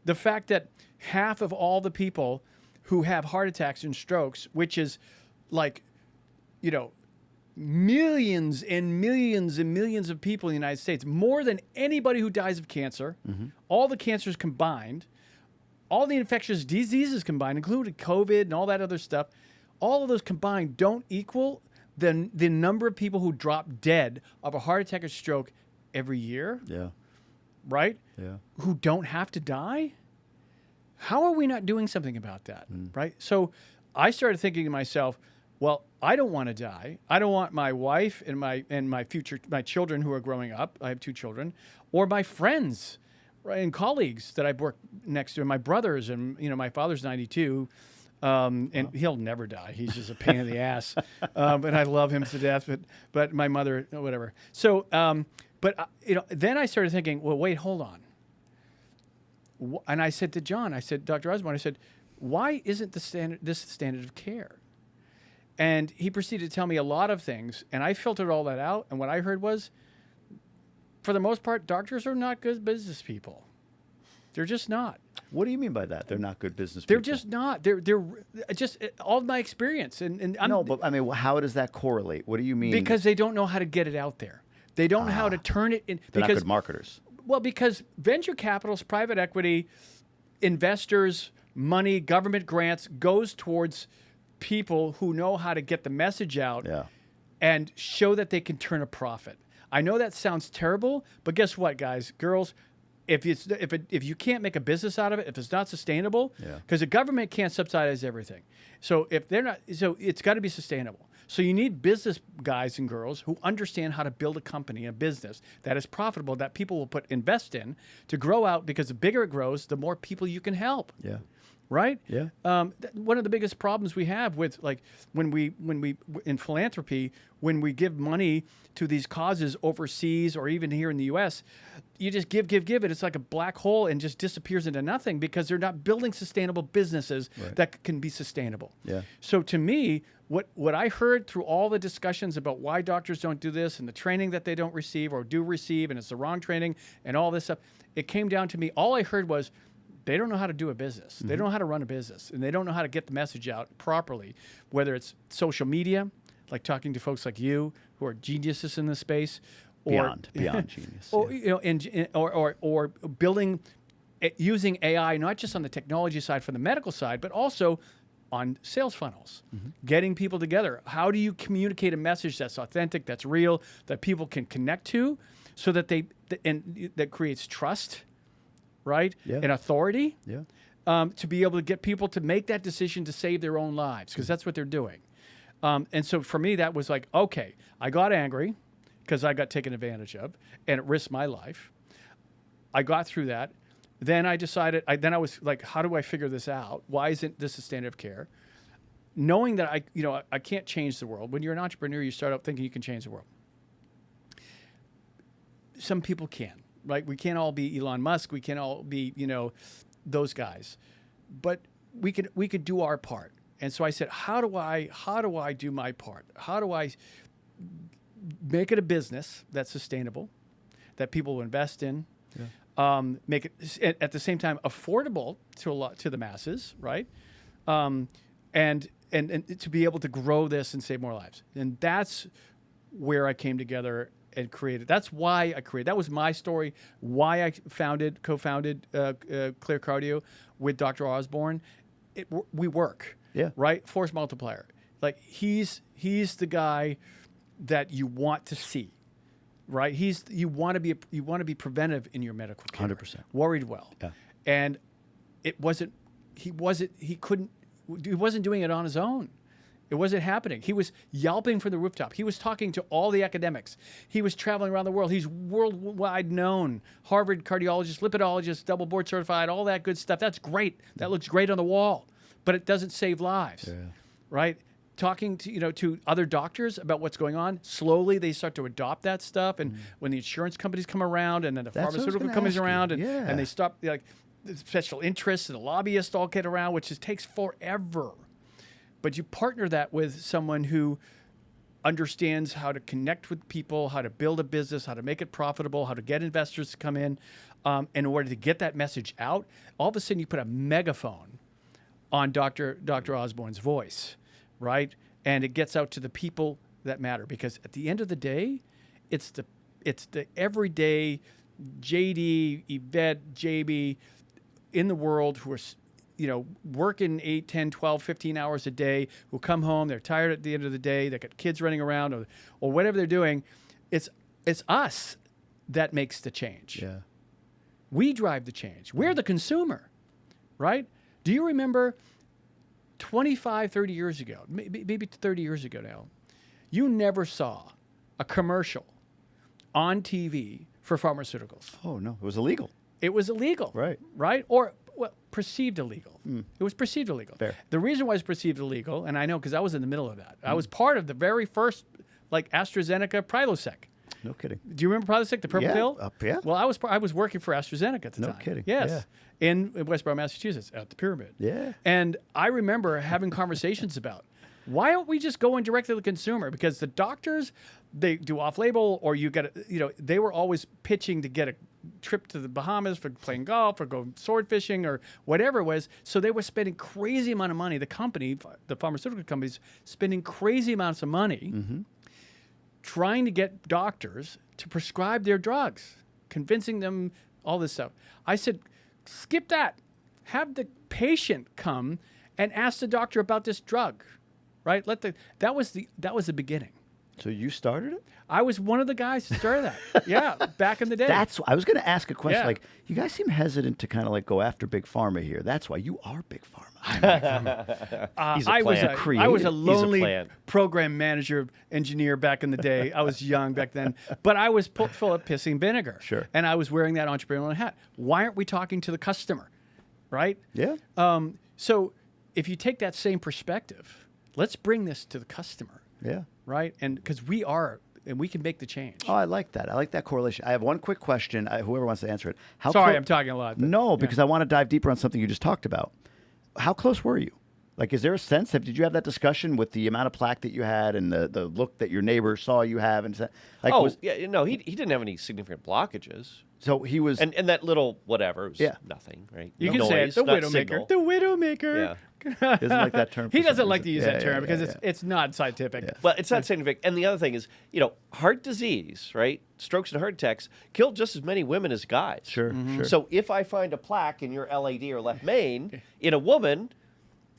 The fact that half of all the people who have heart attacks and strokes, which is like, millions and millions and millions of people in the United States, more than anybody who dies of cancer, all the cancers combined, all the infectious diseases combined, including COVID and all that other stuff, all of those combined don't equal the number of people who drop dead of a heart attack or stroke every year, Yeah. right? Yeah. Who don't have to die? How are we not doing something about that, right? So I started thinking to myself, well, I don't want to die. I don't want my wife and my children who are growing up. I have 2 children, or my friends, right, and colleagues that I work next to, and my brothers, and my father's 92. And he'll never die. He's just a pain in the ass. And I love him to death, but my mother, whatever. So, then I started thinking, well, wait, hold on. And I said to John, Dr. Osborne, why isn't this the standard of care? And he proceeded to tell me a lot of things, and I filtered all that out. And what I heard was, for the most part, doctors are not good business people. They're just not. What do you mean by that? They're not good business They're people? just not. They're just all of my experience. And I'm, No, but I mean, how does that correlate? What do you mean? because they don't know how to get it out there. They don't know how to turn it in. they're not Because good marketers. well, because venture capitalists, private equity, investors, money, government grants goes towards people who know how to get the message out Yeah. and show that they can turn a profit. I know that sounds terrible, but guess what, guys, girls? If you can't make a business out of it, if it's not sustainable, Yeah. because the government can't subsidize everything, so if they're not, so it's got to be sustainable. So you need business guys and girls who understand how to build a company, a business that is profitable, that people will invest in to grow out. Because the bigger it grows, the more people you can help. Yeah. Right? Yeah. One of the biggest problems we have with, like, when we in philanthropy, when we give money to these causes overseas or even here in the U.S., you just give, and it's like a black hole and just disappears into nothing because they're not building sustainable businesses that can be sustainable. Yeah. So to me, what I heard through all the discussions about why doctors don't do this and the training that they don't receive or do receive, and it's the wrong training and all this stuff, it came down to me. All I heard was, they don't know how to do a business. They don't know how to run a business, and they don't know how to get the message out properly, whether it's social media, like talking to folks like you who are geniuses in this space, or Beyond genius. or yeah. or building, using AI not just on the technology side for the medical side, but also on sales funnels, getting people together. How do you communicate a message that's authentic, that's real, that people can connect to, so that that creates trust, right? Yeah. And authority, Yeah. to be able to get people to make that decision to save their own lives, because that's what they're doing. And so for me, that was like, okay, I got angry because I got taken advantage of and it risked my life. I got through that. Then I decided, I was like, how do I figure this out? Why isn't this a standard of care? Knowing that I can't change the world. When you're an entrepreneur, you start out thinking you can change the world. Some people can, right? We can't all be Elon Musk. We can't all be, those guys, but we could do our part. And so I said, how do I do my part? How do I make it a business that's sustainable, that people will invest in, make it at the same time affordable to the masses, right? And to be able to grow this and save more lives. And that's where I came together and created. That's why I created. That was my story. Why I co-founded Clear Cardio with Dr. Osborne. We work. Yeah. Right. Force multiplier. Like he's the guy that you want to see. Right. You want to be preventive in your medical care. 100%. Worried well. Yeah. And he wasn't doing it on his own. It wasn't happening. He was yelping from the rooftop. He was talking to all the academics. He was traveling around the world. He's worldwide known. Harvard cardiologist, lipidologist, double board certified, all that good stuff. That's great. That looks great on the wall, but it doesn't save lives, right? Talking to other doctors about what's going on. Slowly, they start to adopt that stuff. And when the insurance companies come around, and then the pharmaceutical companies around, and they stop, like the special interests and the lobbyists all get around, which just takes forever. But you partner that with someone who understands how to connect with people, how to build a business, how to make it profitable, how to get investors to come in order to get that message out. All of a sudden, you put a megaphone on Dr. Osborne's voice, right? And it gets out to the people that matter. Because at the end of the day, it's the everyday JD, Yvette, JB in the world who are working 8, 10, 12, 15 hours a day, who come home, they're tired at the end of the day, they got kids running around or whatever they're doing. It's us that makes the change. Yeah. We drive the change. We're the consumer, right? Do you remember 25, 30 years ago, maybe 30 years ago now, you never saw a commercial on TV for pharmaceuticals. Oh, no. It was illegal. It was illegal. Right. Right? Or perceived illegal. It was perceived illegal. Fair. The reason why it's perceived illegal, and I know because I was in the middle of that. I was part of the very first, like AstraZeneca Prilosec. No kidding. Do you remember Prilosec, the purple Yeah, pill? yeah. Well, I was working for AstraZeneca at the No time. kidding. Yes, in Westboro, Massachusetts, at the Pyramid. Yeah. And I remember having conversations about why don't we just go in directly to the consumer? Because the doctors, they do off-label, or you get, they were always pitching to get a trip to the Bahamas for playing golf or go sword fishing or whatever it was. So they were spending crazy amount of money. The company, the pharmaceutical companies, spending crazy amounts of money trying to get doctors to prescribe their drugs, convincing them all this stuff. I said, skip that. Have the patient come and ask the doctor about this drug, right? That was the beginning. So you started it? I was one of the guys who started that. Yeah, back in the day. I was going to ask a question. Yeah. Like, you guys seem hesitant to kind of like go after big pharma here. That's why you are big pharma. He's a I was plant. I was a He's a lonely plant. program manager engineer back in the day. I was young back then, but I was full of pissing vinegar. Sure. And I was wearing that entrepreneurial hat. Why aren't we talking to the customer, right? Yeah. So if you take that same perspective, let's bring this to the customer, Yeah. right? And because we can make the change. Oh, I like that. I like that correlation. I have one quick question. Whoever wants to answer it. Sorry, I'm talking a lot. but- No, because I want to dive deeper on something you just talked about. How close were you? Like, is there a sense did you have that discussion with the amount of plaque that you had and the look that your neighbor saw you have? And like, he didn't have any significant blockages. so he was. And that little whatever was Yeah. nothing, right? You No can say it, noise, the not Widowmaker. signal. The Widowmaker. Yeah. Doesn't like that term. He for some doesn't like to reason. use Yeah, that term yeah, because yeah, it's not scientific. Well, it's not scientific. And the other thing is, heart disease, right? Strokes and heart attacks kill just as many women as guys. Sure, sure. So if I find a plaque in your LAD or left main in a woman,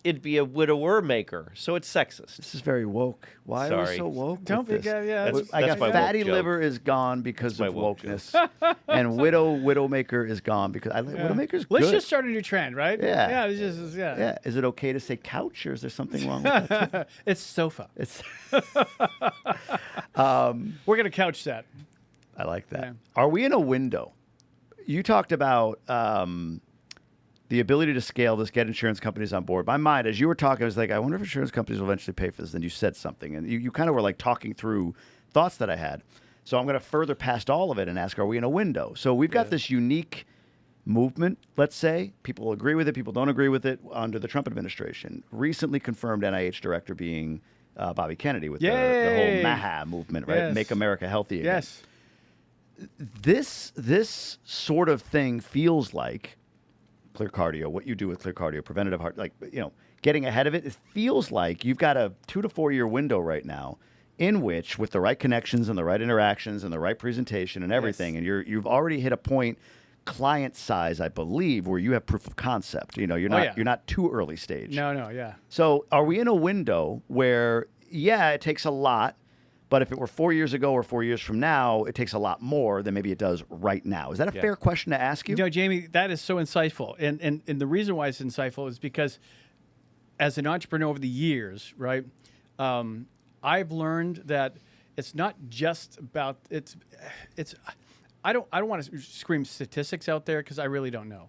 it'd be a widower maker. So it's sexist. This is very woke. Why are we Sorry. so woke? Don't with be, this? yeah. That's- I got that's my woke fatty joke. liver is gone because That's of my woke wokeness, and Widowmaker is gone because Widowmaker's Let's good. just start a new trend, right? Yeah. Yeah. It's just Yeah, is it okay to say couch, or is there something wrong with that? It's sofa. It's. We're gonna couch that. I like that. Yeah. Are we in a window? You talked about the ability to scale this, get insurance companies on board. My mind, as you were talking, I was like, I wonder if insurance companies will eventually pay for this. Then you said something, and you kind of were like talking through thoughts that I had. So I'm going to further past all of it and ask, are we in a window? So we've got this unique movement, let's say. People agree with it, people don't agree with it, under the Trump administration. Recently confirmed NIH director being Bobby Kennedy with the Yay! whole MAHA movement, right? Yes. Make America Healthy Again. Yes. This sort of thing feels like Clear Cardio, what you do with Clear Cardio, preventative heart, like, getting ahead of it. It feels like you've got a 2 to 4 year window right now in which, with the right connections and the right interactions and the right presentation and everything, and you've already hit a point, client size, I believe, where you have proof of concept. You're not too early stage. No. Yeah. So are we in a window where, it takes a lot, but if it were 4 years ago or 4 years from now, it takes a lot more than maybe it does right now? Is that a fair question to ask you? Jamie, that is so insightful, and the reason why it's insightful is because, as an entrepreneur over the years, right, I've learned that it's not just about it's. I don't want to scream statistics out there because I really don't know.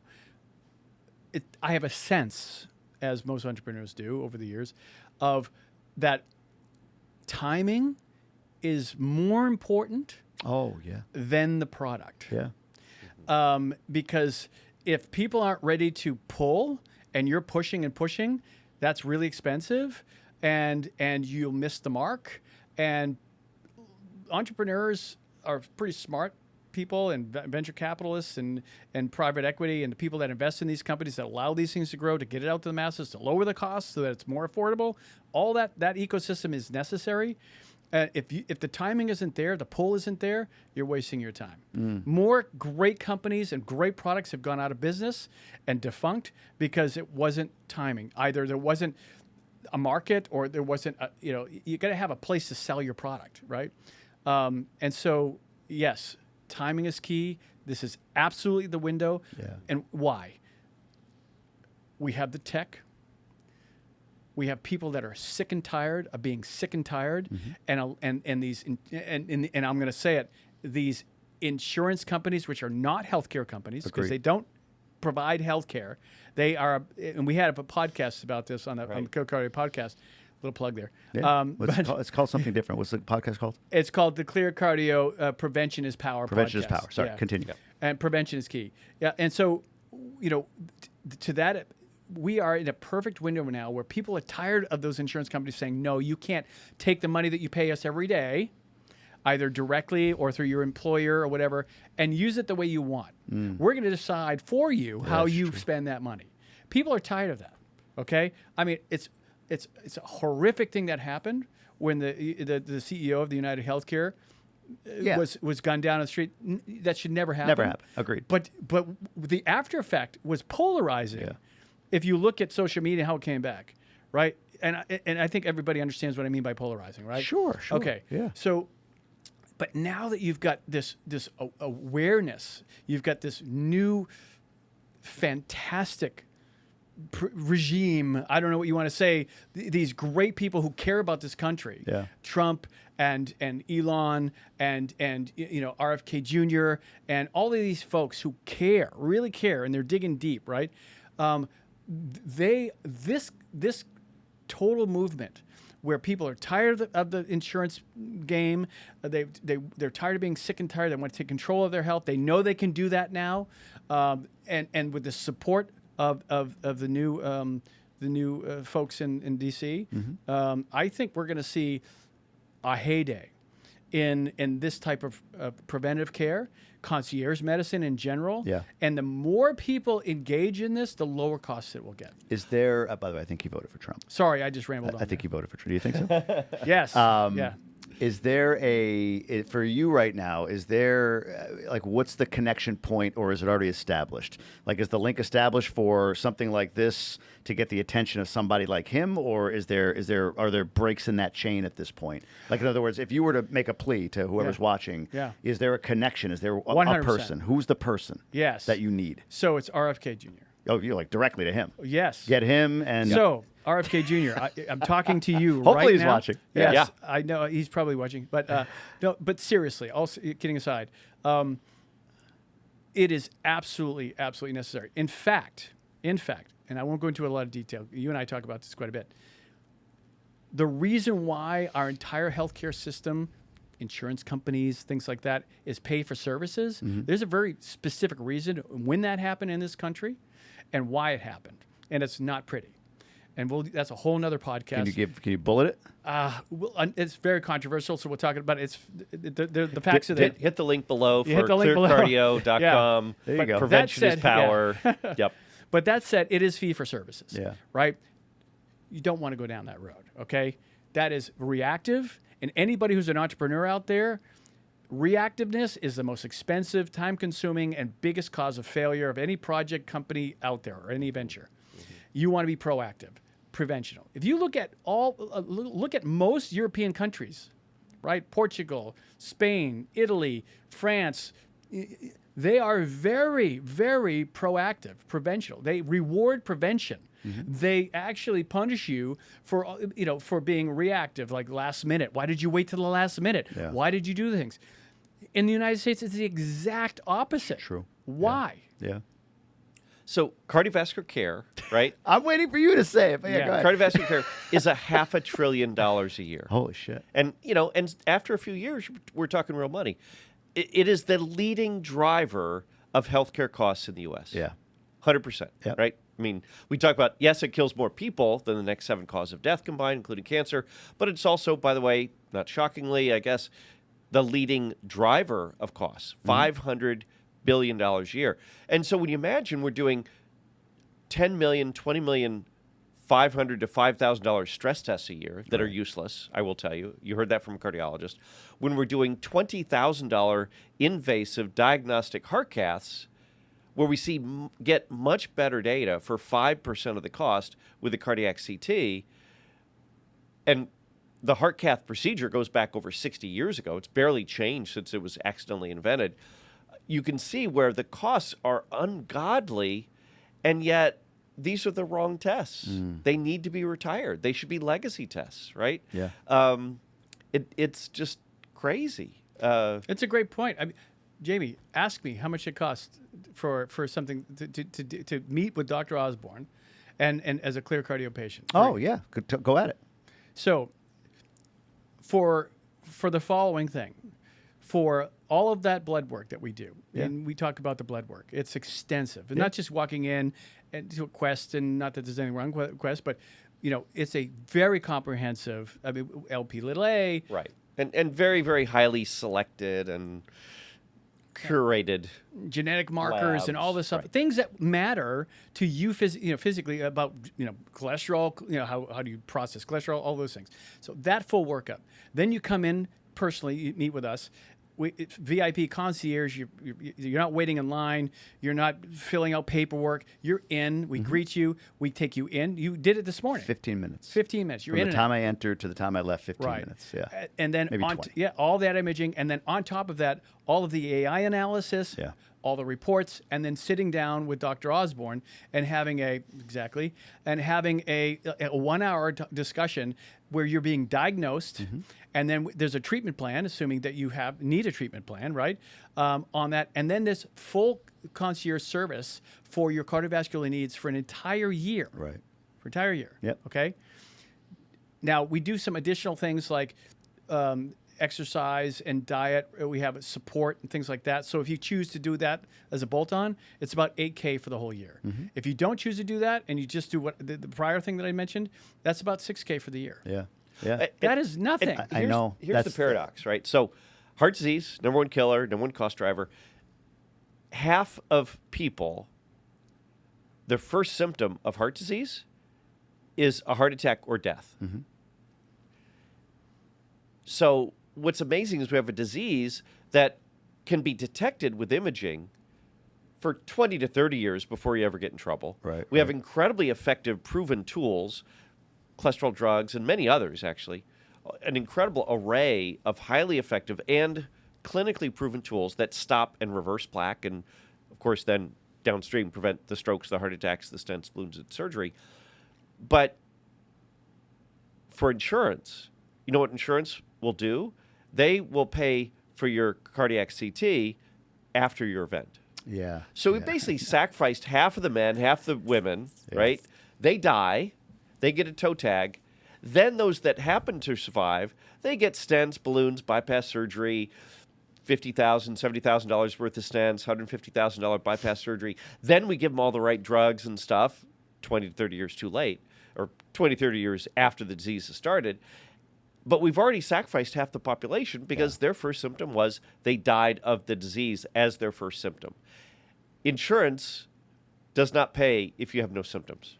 I have a sense, as most entrepreneurs do over the years, of that timing is more important Oh, yeah. than the product. Yeah. Because if people aren't ready to pull and you're pushing and pushing, that's really expensive, and you'll miss the mark. And entrepreneurs are pretty smart people, and venture capitalists and private equity, and the people that invest in these companies that allow these things to grow, to get it out to the masses, to lower the costs so that it's more affordable. All that ecosystem is necessary. If the timing isn't there, the pull isn't there, you're wasting your time. More great companies and great products have gone out of business and defunct because it wasn't timing. Either there wasn't a market, or there wasn't you got to have a place to sell your product, right? And so, yes, timing is key. This is absolutely the window. Yeah. And why? We have the tech. We have people that are sick and tired of being sick and tired, and I'm going to say it, these insurance companies, which are not healthcare companies, because they don't provide healthcare. They are, and we had a podcast about this on the Clear Cardio podcast Little plug there. Yeah. It's called something different. What's the podcast called? It's called the Clear Cardio Prevention is Power Prevention podcast. is Power. Sorry, continue. And prevention is key. Yeah, and so, to that, we are in a perfect window now where people are tired of those insurance companies saying, no, you can't take the money that you pay us every day, either directly or through your employer or whatever, and use it the way you want. We're going to decide for you how you spend that money. People are tired of that. Okay, I mean, it's a horrific thing that happened when the CEO of the United Healthcare was gunned down on the street. That should never happen. Never happen. Agreed. But the after effect was polarizing. Yeah. If you look at social media, how it came back, right? And I think everybody understands what I mean by polarizing, right? Sure. Okay. Yeah. So, but now that you've got this awareness, you've got this new, fantastic regime. I don't know what you want to say. These great people who care about this country. Yeah. Trump and Elon and RFK Jr. and all of these folks who care, really care, and they're digging deep, right? This total movement where people are tired of the insurance game, they're tired of being sick and tired. They want to take control of their health. They know they can do that now, and with the support of the new folks in DC, I think we're going to see a heyday in this type of preventive care, concierge medicine in general. Yeah. And the more people engage in this, the lower costs it will get. Is there, by the way, I think you voted for Trump. Sorry, I just rambled on. I think you voted for Trump. Do you think so? Yes. Yeah. Is there for you right now, is there, what's the connection point, or is it already established? Like, is the link established for something like this to get the attention of somebody like him, or are there breaks in that chain at this point? Like, in other words, if you were to make a plea to whoever's watching, is there a connection? Is there a person? Who's the person that you need? So it's RFK Jr. Oh, you're directly to him. Yes. Get him and... So, RFK Jr., I'm talking to you Hopefully right now. He's watching. Yes, yeah. I know he's probably watching. But no, but seriously, also kidding aside, it is absolutely necessary. In fact, and I won't go into a lot of detail. You and I talk about this quite a bit. The reason why our entire healthcare system, insurance companies, things like that, is pay for services, there's a very specific reason when that happened in this country and why it happened. And it's not pretty. And that's a whole nother podcast. Can you bullet it? It's very controversial, so we'll talk about it. It's the facts of it. Hit the link below for clearcardio.com. There you go. Prevention is power. Yeah. Yep. But that said, it is fee for services. Yeah. Right? You don't want to go down that road, okay? That is reactive. And anybody who's an entrepreneur out there, reactiveness is the most expensive, time-consuming, and biggest cause of failure of any project, company out there, or any venture. You want to be proactive, preventional. If you look at most European countries, right? Portugal, Spain, Italy, France, they are very, very proactive, preventional. They reward prevention. They actually punish you for being reactive, like last minute. Why did you wait till the last minute? Yeah. Why did you do the things? In the United States, it's the exact opposite. True. Why? Yeah. So cardiovascular care, right? I'm waiting for you to say it. But yeah, go ahead. Cardiovascular care is $500 billion a year. Holy shit. And, and after a few years, we're talking real money. It is the leading driver of healthcare costs in the U.S. Yeah. 100%, right? I mean, we talk about, yes, it kills more people than the next 7 causes of death combined, including cancer. But it's also, by the way, not shockingly, I guess, the leading driver of costs, $500 billion a year. And so when you imagine we're doing 10 million, 20 million, $500 to $5,000 stress tests a year that are useless, I will tell you. You heard that from a cardiologist. When we're doing $20,000 invasive diagnostic heart caths, where we get much better data for 5% of the cost with a cardiac CT, and the heart cath procedure goes back over 60 years ago. It's barely changed since it was accidentally invented. You can see where the costs are ungodly, and yet these are the wrong tests. They need to be retired. They should be legacy tests, right? Yeah. It's just crazy. It's a great point. I mean, Jamie, ask me how much it costs for something to meet with Dr. Osborne and as a clear cardio patient. Oh, yeah. Go at it. So for the following thing, for all of that blood work that we do, and we talk about the blood work, it's extensive. And not just walking in and to a Quest, and not that there's anything wrong with Quest, but it's a very comprehensive, LP little a. Right. And very, very highly selected and curated genetic markers and all this stuff, things that matter to you, physically about cholesterol. How do you process cholesterol? All those things. So that full workup. Then you come in personally, you meet with us. It's VIP concierge. You're not waiting in line. You're not filling out paperwork. You're in. We greet you. We take you in. You did it this morning. 15 minutes. 15 minutes. You're From in. the time I entered to the time I left, 15 Right. minutes. Yeah. And then Maybe 20. all that imaging, and then on top of that, all of the AI analysis. Yeah. All the reports, and then sitting down with Dr. Osborne and having a 1-hour discussion where you're being diagnosed, and then there's a treatment plan, assuming that you need a treatment plan, right? On that, and then this full concierge service for your cardiovascular needs for an entire year. Right. For an entire year. Yep. Okay. Now we do some additional things like exercise and diet. We have support and things like that. So if you choose to do that as a bolt-on, it's about $8K for the whole year. If you don't choose to do that and you just do what the prior thing that I mentioned, that's about $6K for the year. Yeah. Yeah. That is nothing. I know. Here's the paradox, right? So, heart disease, number one killer, number one cost driver. Half of people, their first symptom of heart disease is a heart attack or death. So, what's amazing is we have a disease that can be detected with imaging for 20 to 30 years before you ever get in trouble. Right, We have incredibly effective, proven tools, cholesterol drugs, and many others, actually. An incredible array of highly effective and clinically proven tools that stop and reverse plaque and, of course, then downstream prevent the strokes, the heart attacks, the stents, balloons, and surgery. But for insurance, you know what insurance will do? They will pay for your cardiac CT after your event. Yeah. So we basically sacrificed half of the men, half the women, right? They die. They get a toe tag. Then those that happen to survive, they get stents, balloons, bypass surgery, $50,000, $70,000 worth of stents, $150,000 bypass surgery. Then we give them all the right drugs and stuff 20 to 30 years too late, or 20, 30 years after the disease has started. But we've already sacrificed half the population because their first symptom was they died of the disease as their first symptom. Insurance does not pay if you have no symptoms.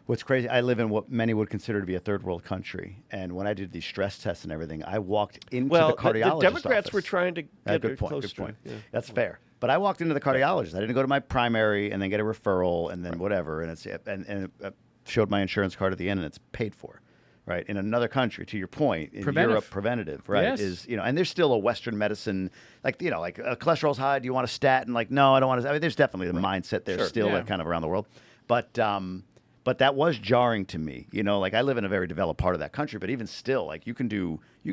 What's crazy, I live in what many would consider to be a third world country. And when I did these stress tests and everything, I walked into the cardiologist the Democrats office. were trying to get good point, close good to point. it. Yeah. That's fair. But I walked into the cardiologist. I didn't go to my primary and then get a referral and then whatever. And it showed my insurance card at the end and it's paid for. Right. In another country, to your point, in Europe, preventative, right, Yes. is, and there's still a Western medicine, like cholesterol's high. Do you want a statin? Like, no, I don't want to. I mean, there's definitely a mindset there still, kind of around the world. But that was jarring to me. Like I live in a very developed part of that country, but even still, like you can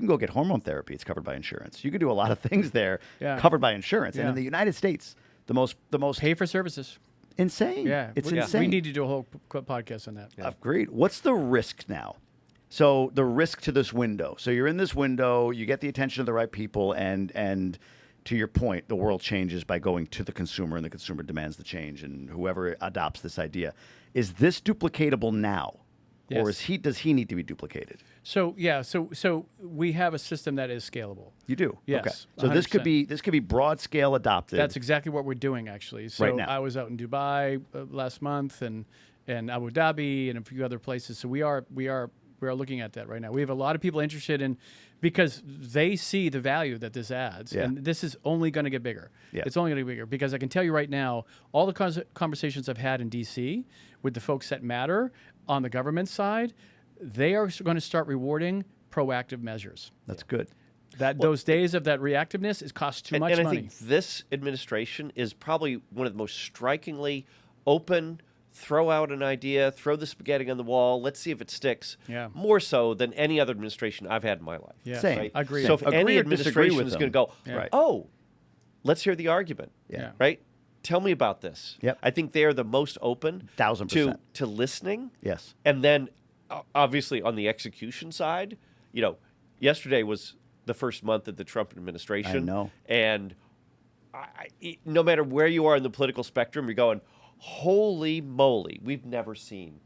go get hormone therapy. It's covered by insurance. You can do a lot of things there covered by insurance. And in the United States, the most pay for services. Insane. Yeah. It's insane. We need to do a whole podcast on that. Yeah. Agreed. What's the risk now? So the risk to this window. So you're in this window, you get the attention of the right people, and to your point, the world changes by going to the consumer, and the consumer demands the change, and whoever adopts this idea. Is this duplicatable now? Yes. Or does he need to be duplicated? So we have a system that is scalable. You do? Yes. Okay. So this could be broad scale adopted. That's exactly what we're doing, actually. So right now. I was out in Dubai last month and Abu Dhabi and a few other places. So we are looking at that right now. We have a lot of people interested in, because they see the value that this adds, and this is only going to get bigger. Yeah. It's only going to get bigger, because I can tell you right now, all the conversations I've had in DC with the folks that matter on the government side, they are going to start rewarding proactive measures. That's good. Those days of that reactiveness costs too much money. And I think this administration is probably one of the most strikingly open. Throw out an idea, throw the spaghetti on the wall, let's see if it sticks. Yeah. More so than any other administration I've had in my life. Yeah. Same. Right? Agreed. So if Agree any or disagree administration with is them. going to go, Yeah. oh, let's hear the argument. Yeah. Right? Tell me about this. Yep. I think they are the most open 1000%. to listening. Yes. And then obviously on the execution side, yesterday was the first month of the Trump administration. I know. And no matter where you are in the political spectrum, you're going, holy moly, we've never seen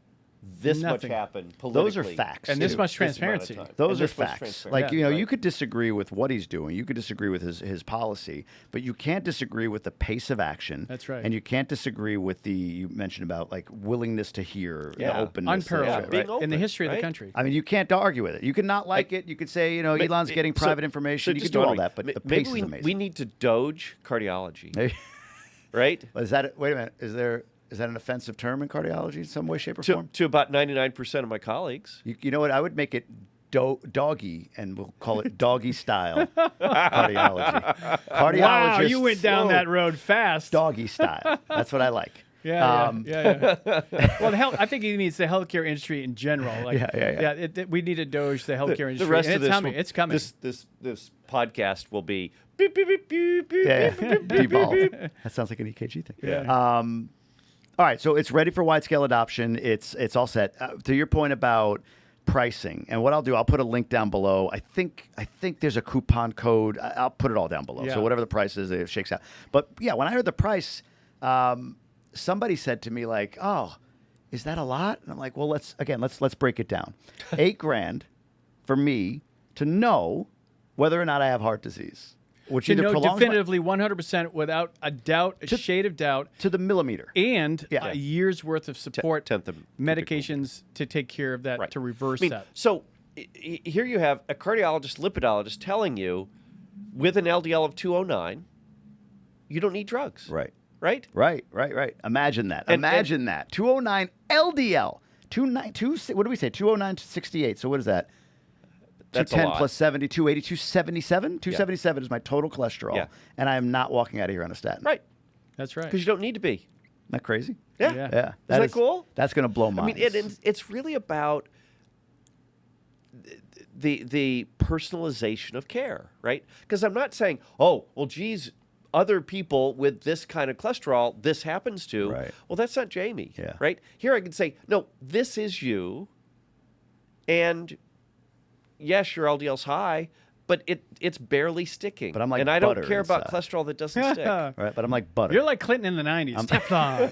this Nothing. much happen politically. Those are facts. And too. this much This amount of transparency. time. Those And are this much facts. transparency. Like, Right. you could disagree with what he's doing. You could disagree with his policy, but you can't disagree with the pace of action. That's right. And you can't disagree with you mentioned about like willingness to hear, the Yeah. openness. Unparalleled being in open, the history of right? the country. I mean, you can't argue with it. You could not like it. You could say, Elon's getting private information. You just could do all wondering, that, but the maybe pace is amazing. we need to doge cardiology, right? Is that? Wait a minute. Is that an offensive term in cardiology in some way, shape, or form? To about 99% of my colleagues. You know what? I would make it doggy, and we'll call it doggy style cardiology. Cardiologist. Wow, you went down that road fast. Doggy style. That's what I like. Yeah. Well, I think he means the healthcare industry in general. Like, Yeah. We need to doge the healthcare industry. The rest and of it's this, coming. It's coming. This podcast will be beep beep beep beep beep. Yeah, beep, beep, beep, devolved. beep, beep. That sounds like an EKG thing. Yeah. All right, so it's ready for wide scale adoption. It's all set. To your point about pricing, and what I'll do, I'll put a link down below. I think there's a coupon code. I'll put it all down below. Yeah. So whatever the price is, it shakes out. But yeah, when I heard the price, somebody said to me like, "Oh, is that a lot?" And I'm like, "Well, let's break it down. $8,000 for me to know whether or not I have heart disease." Which to either know prolongs definitively 100% without a doubt, a shade of doubt, to the millimeter. and Yeah. a year's worth of support, tenth of medications to take care of that, Right. to reverse I mean, that. so here you have a cardiologist, lipidologist telling you with an LDL of 209, you don't need drugs. Right. Right? Right. Imagine that. And- Imagine that. 209 LDL. 209, what do we say? 209 to 68. So what is that? That's a 210 lot. plus 70, 280, 277? 277 is my total cholesterol. Yeah. And I am not walking out of here on a statin. Right. That's right. Because you don't need to be. Isn't that crazy? Yeah. Yeah. Yeah. that cool? That's going to blow I minds. mean, it's really about the personalization of care, right? Because I'm not saying, oh, well, geez, other people with this kind of cholesterol, this happens to. Right. Well, that's not Jamie, Yeah. right? Here I can say, no, this is you, and yes, your LDL's high, but it's barely sticking. But I'm like and I don't butter care about inside. cholesterol that doesn't stick. Right? But I'm like butter. You're like Clinton in the 90s. Teflon.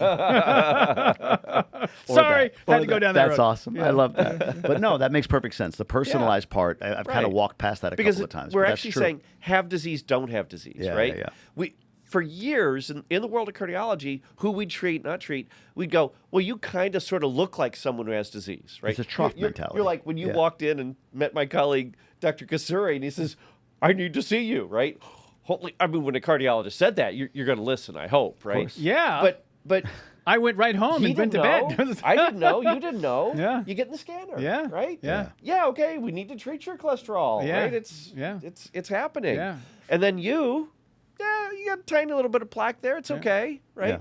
Or Sorry, that. had to go down that That's road. awesome. I love that. But no, that makes perfect sense. The personalized part, I've kind of Right. walked past that a Because couple of times. we're but that's actually true. saying have disease, don't have disease, Yeah, right? yeah. We for years in the world of cardiology, who we'd treat, not treat, we'd go, well, you kind of sort of look like someone who has disease, right? It's a trough You're- mentality. You're like when you Yeah. walked in and met my colleague, Dr. Kasuri, and he says, I need to see you, right? Hopefully, I mean, when a cardiologist said that, you're going to listen, I hope, right? course. Yeah. But I went right home he and went didn't to know. bed. I didn't know. You didn't know. Yeah. You get in the scanner. Yeah. Right? Yeah. Yeah, okay. We need to treat your cholesterol. Yeah. Right? It's happening. Yeah. And then you got a tiny little bit of plaque there. It's okay. Right? Yeah.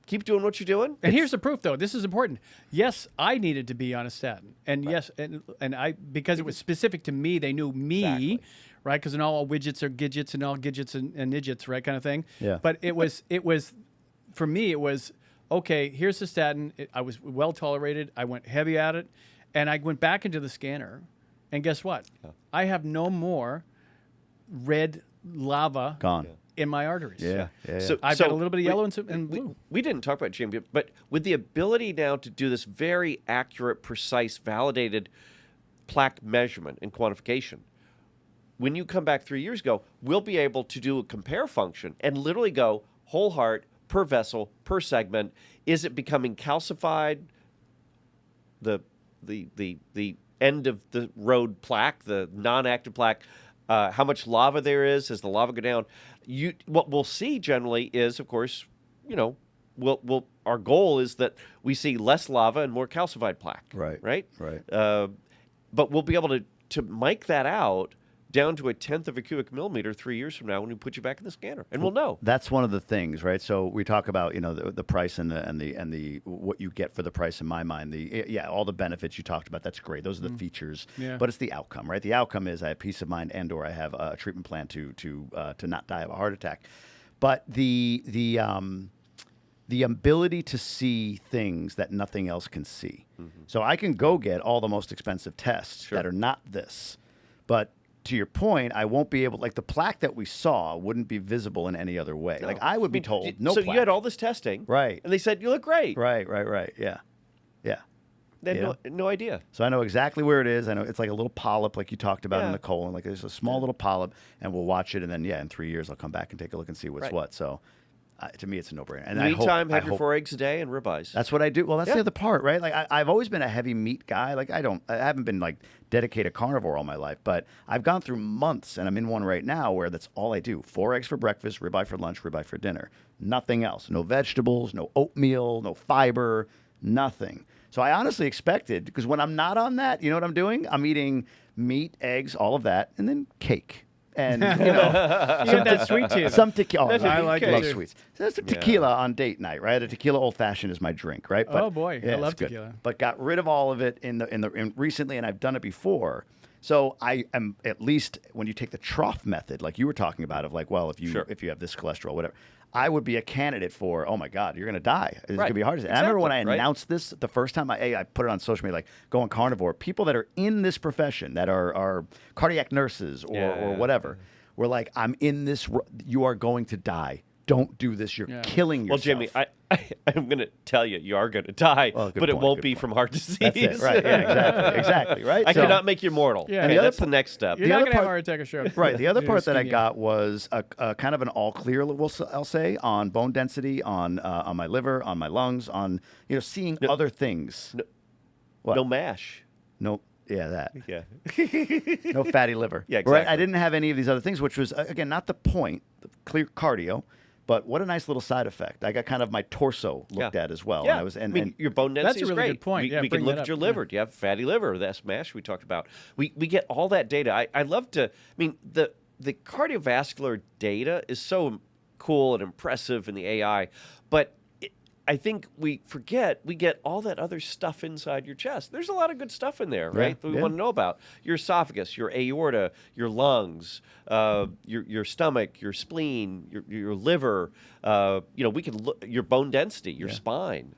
Keep doing what you're doing. And here's the proof, though. This is important. Yes, I needed to be on a statin, and yes, and I because it was specific to me. They knew me, Exactly. right? Because all widgets are gidgets, and all gidgets and nidgets, right? Kind of thing. Yeah. But it was for me. It was okay. Here's the statin. I was well tolerated. I went heavy at it, and I went back into the scanner, and guess what? I have no more red lava Gone. in my arteries. Yeah. So I've got a little bit of yellow and blue. We didn't talk about Jamie, but with the ability now to do this very accurate, precise, validated plaque measurement and quantification, when you come back 3 years ago, we'll be able to do a compare function and literally go whole heart, per vessel, per segment. Is it becoming calcified? The end of the road plaque, the non-active plaque, how much lava there is as the lava go down. What we'll see generally is, of course, our goal is that we see less lava and more calcified plaque. Right. But we'll be able to mic that out down to a tenth of a cubic millimeter 3 years from now when we put you back in the scanner, and we'll know. That's one of the things, right? So we talk about the price and the what you get for the price. In my mind, all the benefits you talked about. That's great. Those are the features. Yeah. But it's the outcome, right? The outcome is I have peace of mind and/or I have a treatment plan to not die of a heart attack. But the the ability to see things that nothing else can see. So I can go get all the most expensive tests that are not this. But to your point, I won't be able, like the plaque that we saw wouldn't be visible in any other way. No. Like I would be told, no So plaque. you had all this testing. Right. And they said, you look great. Right. Yeah. Yeah. They had no idea. So I know exactly where it is. I know it's like a little polyp, like you talked about in Yeah. the colon. Like there's a small little polyp, and we'll watch it, and then in 3 years I'll come back and take a look and see what's Right. what. So to me, it's a no-brainer. And Meantime, I have your hope 4 eggs a day and ribeyes. that's what I do. Well, that's Yeah. the other part, right? Like I've always been a heavy meat guy. Like I haven't been like dedicated carnivore all my life, but I've gone through months, and I'm in one right now where that's all I do: 4 eggs for breakfast, ribeye for lunch, ribeye for dinner. Nothing else. No vegetables, no oatmeal, no fiber, nothing. So I honestly expected, because when I'm not on that, you know what I'm doing? I'm eating meat, eggs, all of that, and then cake. And, You got that sweet tooth. some tequila. That's I a like cake. love too. sweets. So that's a tequila on date night, right? A tequila old fashioned is my drink, right? Oh, boy. I it's love good. tequila. But got rid of all of it recently, and I've done it before. So I am, at least when you take the trough method, like you were talking about, of like, well, if you have this cholesterol, whatever, I would be a candidate for, oh my God, you're going to die. It's going to be hard. And I remember when I announced this the first time I put it on social media, like going carnivore, people that are in this profession, that are cardiac nurses or whatever, were like, I'm in this, you are going to die. Don't do this. You're killing yourself. Well, Jimmy, I'm going to tell you, you are going to die, but it won't be from heart disease. That's it. Right. Yeah, exactly. Right. I cannot make you mortal. Yeah. And And that's the next step. You're not going to have a heart attack or stroke. Right. The other You're part that I ischemia. got was a kind of an all clear, I'll say, on bone density, on my liver, on my lungs, on seeing other things. What? No MASH. No. Yeah, that. Yeah. No fatty liver. Yeah, Right? exactly. I didn't have any of these other things, which was, again, not the point, the clear cardio, but what a nice little side effect. I got kind of my torso looked at as well. Yeah. And and your bone density That's a is really great. good point. We, Yeah, we can bring look that at your up. liver. Do you have fatty liver? That's MASH we talked about. We get all that data. I love to, the cardiovascular data is so cool and impressive in the AI, but I think we forget we get all that other stuff inside your chest. There's a lot of good stuff in there, right? That we want to know about. Your esophagus, your aorta, your lungs, your stomach, your spleen, your liver. We can look your bone density, your spine.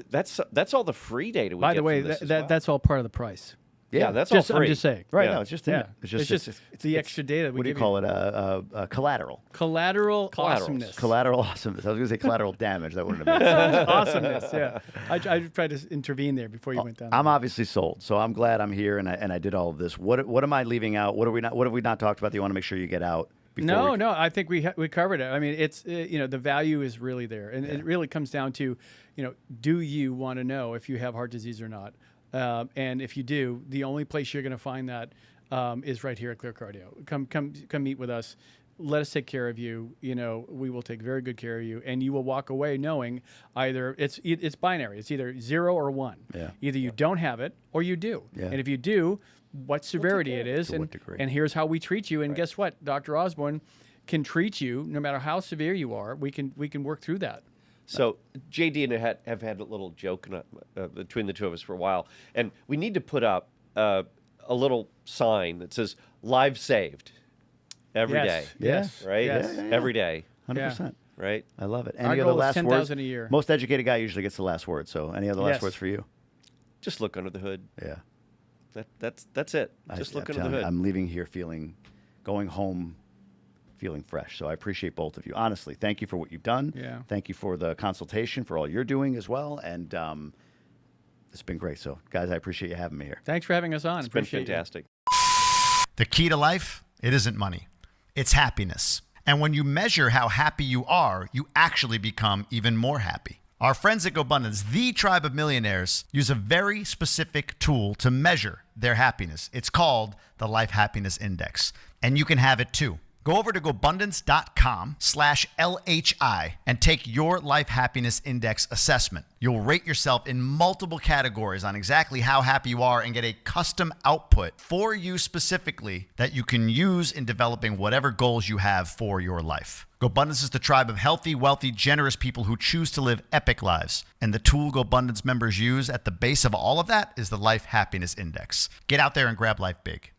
That's all the free data we By get the way, from this as well. that's all part of the price. Yeah, that's Just, all free. I'm just saying. right, Yeah. no, it's just in Yeah. it. It's just the extra data that we What do you give call it? Collateral. Collateral Collaterals. awesomeness. Collateral awesomeness. I was going to say collateral damage. That wouldn't have made sense. Awesomeness, yeah. I tried to intervene there before you went down. I'm obviously sold, so I'm glad I'm here and I did all of this. What am I leaving out? What have we not talked about that you want to make sure you get out? No, I think we covered it. I mean, it's the value is really there, and it really comes down to, do you want to know if you have heart disease or not? And if you do, the only place you're going to find that is right here at Clear Cardio. Come meet with us. Let us take care of you. We will take very good care of you, and you will walk away knowing either it's binary. It's either 0 or 1. Yeah. Either you don't have it or you do. Yeah. And if you do, what severity it is, To what degree. and here's how we treat you. And guess what? Dr. Osborne can treat you no matter how severe you are. We can work through that. So JD and I have had a little joke between the two of us for a while, and we need to put up a little sign that says "Lives saved" every day. Yes. Right? Yes. Every day. 100%. Right? I love it. Our Any other goal is last 10,000 words? a year. Most educated guy usually gets the last word. So any other last Yes. words for you? Just look under the hood. Yeah. That's it. Just look under the hood. I'm leaving here going home feeling fresh. So I appreciate both of you. Honestly, thank you for what you've done. Yeah. Thank you for the consultation, for all you're doing as well. And it's been great. So guys, I appreciate you having me here. Thanks for having us on. It's been Appreciate you. fantastic. The key to life, it isn't money, it's happiness. And when you measure how happy you are, you actually become even more happy. Our friends at GoBundance, the Tribe of Millionaires, use a very specific tool to measure their happiness. It's called the Life Happiness Index, and you can have it too. Go over to GoBundance.com/LHI and take your Life Happiness Index assessment. You'll rate yourself in multiple categories on exactly how happy you are and get a custom output for you specifically that you can use in developing whatever goals you have for your life. GoBundance is the tribe of healthy, wealthy, generous people who choose to live epic lives. And the tool GoBundance members use at the base of all of that is the Life Happiness Index. Get out there and grab life big.